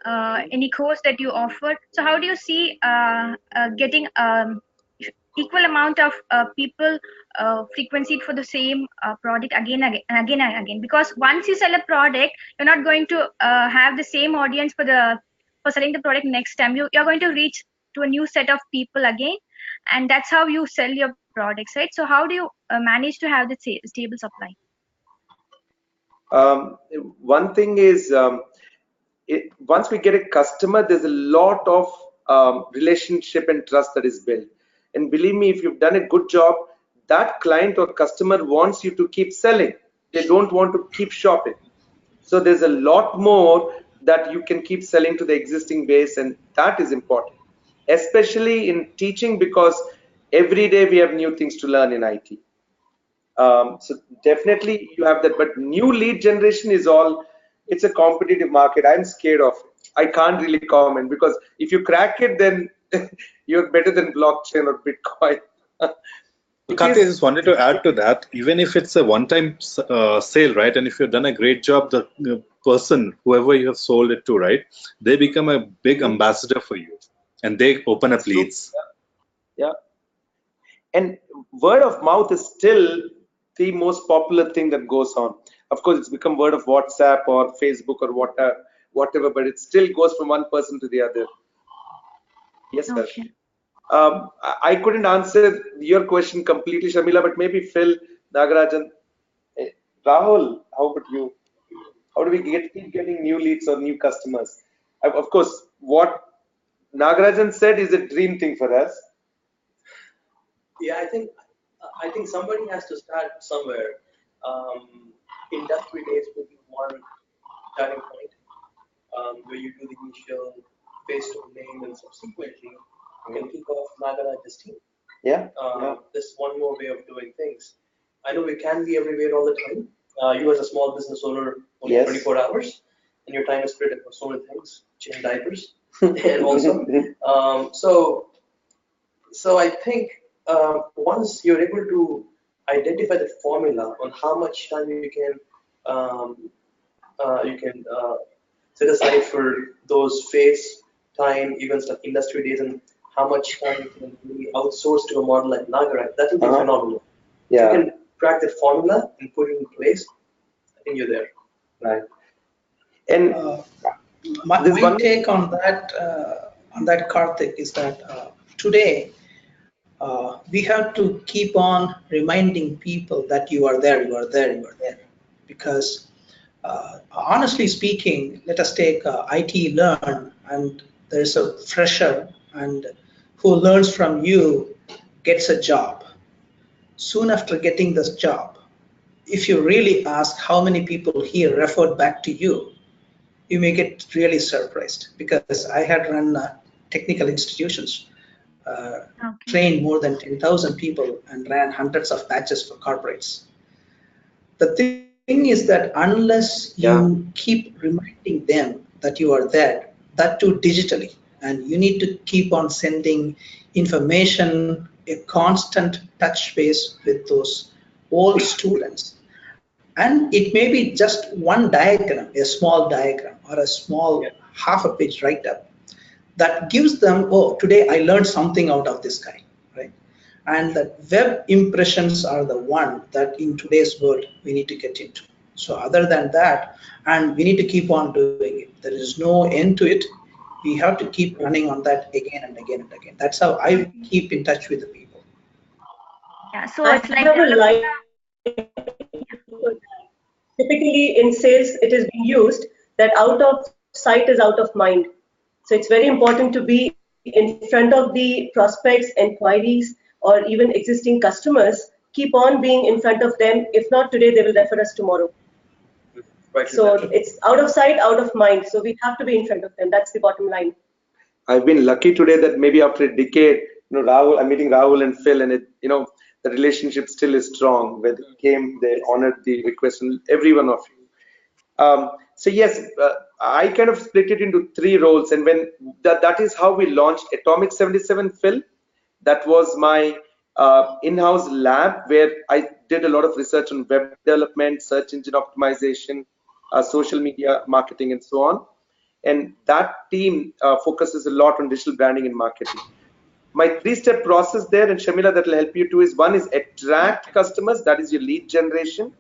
any course that you offer. So how do you see getting equal amount of people frequency for the same product again and again? Because once you sell a product, you're not going to have the same audience for selling the product next time. You're going to reach to a new set of people again, and that's how you sell your products, right? So how do you manage to have the stable supply? One thing is, once we get a customer, there's a lot of relationship and trust that is built. And believe me, if you've done a good job, that client or customer wants you to keep selling. they don't want to keep shopping. So there's a lot more that you can keep selling to the existing base, and that is important, especially in teaching, because every day we have new things to learn in IT. So definitely you have that, but new lead generation is all, it's a competitive market. I'm scared of it. I can't really comment, because if you crack it, then you're better than blockchain or Bitcoin. It Karthik, I is, just wanted to add to that, even if it's a one-time sale, right? And if you've done a great job, the person, whoever you have sold it to, right, they become a big ambassador for you, and they open up it's true. leads. Yeah. And word of mouth is still the most popular thing that goes on. Of course, it's become word of WhatsApp or Facebook or whatever, but it still goes from one person to the other. Yes, sir. Okay. I couldn't answer your question completely, Shamila, but maybe Phil, Nagarajan, Rahul, how about you? How do we keep getting new leads or new customers? Of course, what Nagarajan said is a dream thing for us. Yeah, I think somebody has to start somewhere. Industry days would be one starting point, where you do the initial face to name, and subsequently you can kick off Nagaraj's team. Yeah. Yeah. This one more way of doing things. I know we can be everywhere all the time. You as a small business owner, only Yes. 24 hours, and your time is spread across so many things, change diapers, and also, so I think once you're able to identify the formula on how much time you can set aside for those face time events like industry days, and how much time you can really outsource to a model like Nagaraj, that will be phenomenal. If you Yeah. can crack the formula and put it in place, I think you're there. Right. And My take on that, Karthik, is that today we have to keep on reminding people that you are there, you are there, you are there. Because honestly speaking, let us take iTeLearn, and there's a fresher and who learns from you gets a job. Soon after getting this job, if you really ask how many people here referred back to you, you may get really surprised, because I had run technical institutions, Okay. trained more than 10,000 people, and ran hundreds of batches for corporates. The thing is that unless you keep reminding them that you are there, that too digitally, and you need to keep on sending information, a constant touch base with those old students. And it may be just one diagram, a small diagram, or a small half a page write up that gives them, oh, today I learned something out of this guy, right? And that web impressions are the one that in today's world we need to get into. So other than that, and we need to keep on doing it. There is no end to it. We have to keep running on that again and again and again. That's how I keep in touch with the people. Yeah. So I it's like have a developing. line. Typically in sales, it is being used that out of sight is out of mind. So it's very important to be in front of the prospects, inquiries, or even existing customers. Keep on being in front of them. If not today, they will refer us tomorrow. So it's out of sight, out of mind. So we have to be in front of them. That's the bottom line. I've been lucky today that maybe after a decade, I'm meeting Rahul and Phil, and the relationship still is strong. When they came, they honored the request, and every one of you. So yes, I kind of split it into three roles, and when that is how we launched Atomic 77, Phil. That was my in-house lab where I did a lot of research on web development, search engine optimization, social media marketing, and so on. And that team focuses a lot on digital branding and marketing. My three-step process there, and Shamila, that will help you too, is one is attract customers, that is your lead generation.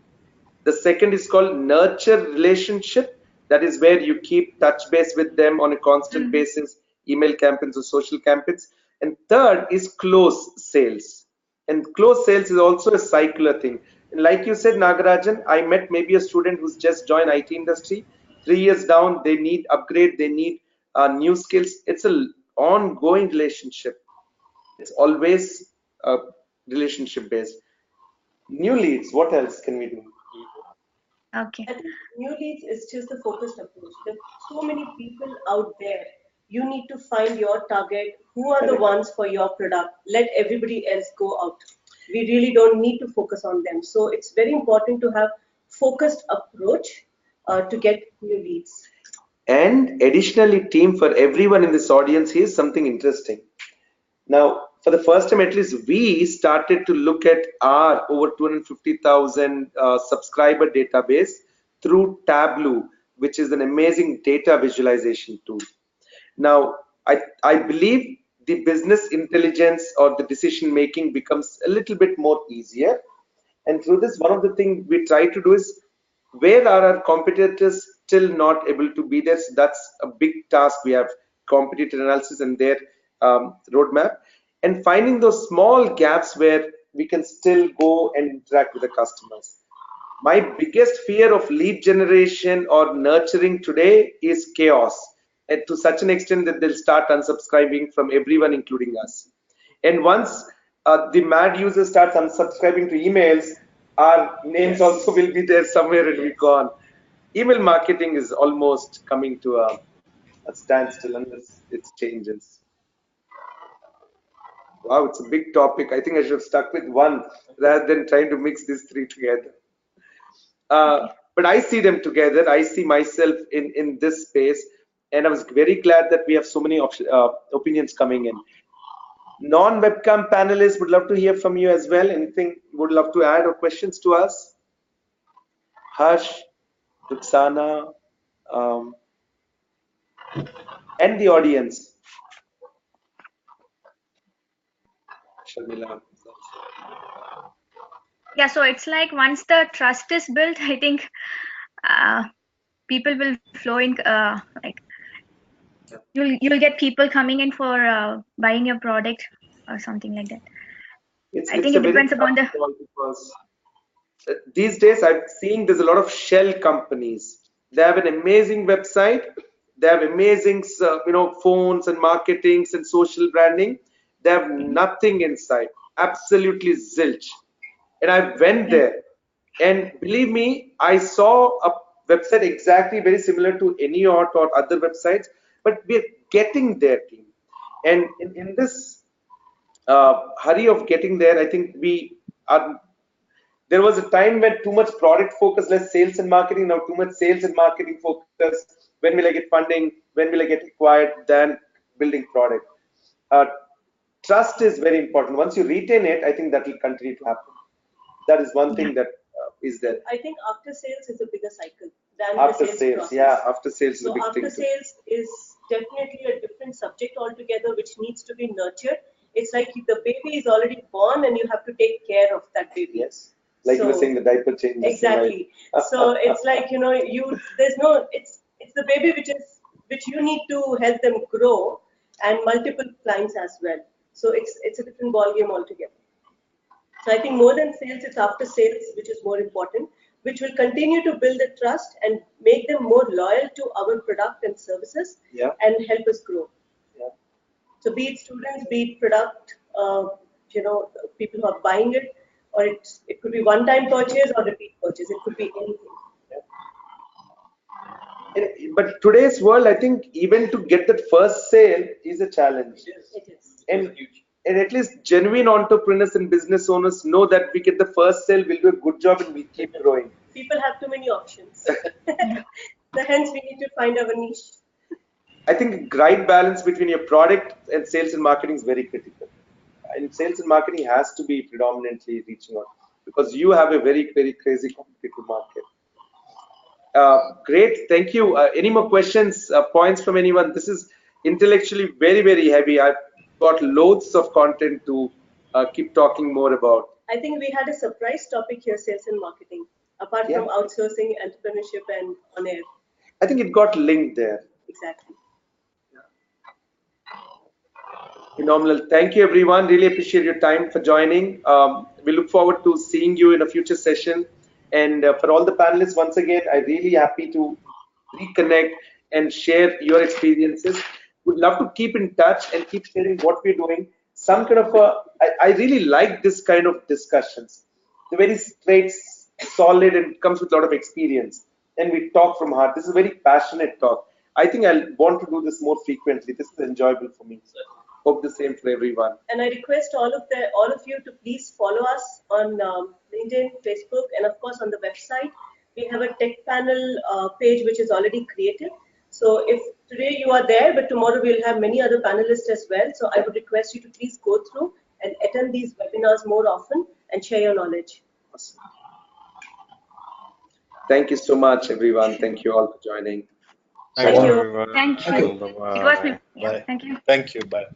The second is called nurture relationship. That is where you keep touch base with them on a constant basis, email campaigns or social campaigns. And third is close sales. And close sales is also a circular thing. And like you said, Nagarajan, I met maybe a student who's just joined IT industry. 3 years down, they need upgrade, they need new skills. It's an ongoing relationship. It's always relationship based. New leads, what else can we do? Okay. I think new leads is just the focused approach. There are so many people out there. You need to find your target. Who are the Correct. ones for your product? Let everybody else go out. We really don't need to focus on them. So it's very important to have focused approach to get new leads. And additionally, team, for everyone in this audience, here's something interesting. Now, for the first time, at least we started to look at our over 250,000 subscriber database through Tableau, which is an amazing data visualization tool. Now, I believe the business intelligence or the decision making becomes a little bit more easier. And through this, one of the things we try to do is, where are our competitors still not able to be there? So that's a big task. We have competitor analysis and their roadmap, and finding those small gaps where we can still go and interact with the customers. My biggest fear of lead generation or nurturing today is chaos, and to such an extent that they'll start unsubscribing from everyone, including us. And once the mad user starts unsubscribing to emails, our names also will be there somewhere and we gone. Email marketing is almost coming to a standstill unless it changes. Wow, it's a big topic. I think I should have stuck with one rather than trying to mix these three together. But I see them together. I see myself in this space, and I was very glad that we have so many opinions coming in. Non-webcam panelists would love to hear from you as well. Anything you would love to add or questions to us? Harsh, Ruxana, and the audience. Sharmila. Yeah, so it's like once the trust is built, I think people will flow in. Like you'll get people coming in for buying your product or something like that. I think It's a it very depends upon tough the. call because these days I'm seeing there's a lot of shell companies. They have an amazing website, they have amazing phones and marketings and social branding. They have nothing inside, absolutely zilch. And I went there, and believe me, I saw a website exactly very similar to any or other websites, but we're getting there, team. And in this hurry of getting there, I think we are. There was a time when too much product focus, less sales and marketing. Now too much sales and marketing focus. When will I get funding? When will I get acquired? Than building product. Uh, Trust is very important. Once you retain it, I think that will continue to happen. That is one thing that is there. I think after sales is a bigger cycle than After the sales sales, process. yeah, after sales is a So big after thing too. sales is definitely a different subject altogether, which needs to be nurtured. It's like the baby is already born and you have to take care of that baby. Yes, like you were saying, the diaper change. Exactly. So it's like, it's the baby which you need to help them grow, and multiple clients as well. So it's a different ball game altogether. So I think more than sales, it's after sales which is more important, which will continue to build the trust and make them more loyal to our product and services, and help us grow. Yeah. So be it students, be it product, people who are buying it, or it could be one-time purchase or repeat purchase. It could be anything. But today's world, I think even to get that first sale is a challenge. It is. And at least genuine entrepreneurs and business owners know that we get the first sale, we'll do a good job, and we keep growing. People have too many options. So hence we need to find our niche. I think right balance between your product and sales and marketing is very critical. And sales and marketing has to be predominantly reaching out because you have a very, very crazy competitive market. Great, thank you. Any more questions, points from anyone? This is intellectually very, very heavy. I've got loads of content to keep talking more about. I think we had a surprise topic here, sales and marketing, apart from outsourcing, entrepreneurship, and on air. I think it got linked there. Exactly. Phenomenal. Thank you, everyone. Really appreciate your time for joining. We look forward to seeing you in a future session. And for all the panelists, once again, I'm really happy to reconnect and share your experiences. Would love to keep in touch and keep sharing what we're doing. Some kind of I really like this kind of discussions. The very straight solid and comes with a lot of experience. And we talk from heart. This is a very passionate talk. I think I'll want to do this more frequently. This is enjoyable for me. Hope the same for everyone. And I request all of you to please follow us on LinkedIn, Facebook, and of course on the website. We have a tech panel page which is already created. So if today you are there, but tomorrow we'll have many other panelists as well. So I would request you to please go through and attend these webinars more often and share your knowledge. Awesome. Thank you so much, everyone. Thank you all for joining. Thank you. everyone. Thank you. Bye-bye. It was my, yeah, Bye. thank you. Thank you. Bye.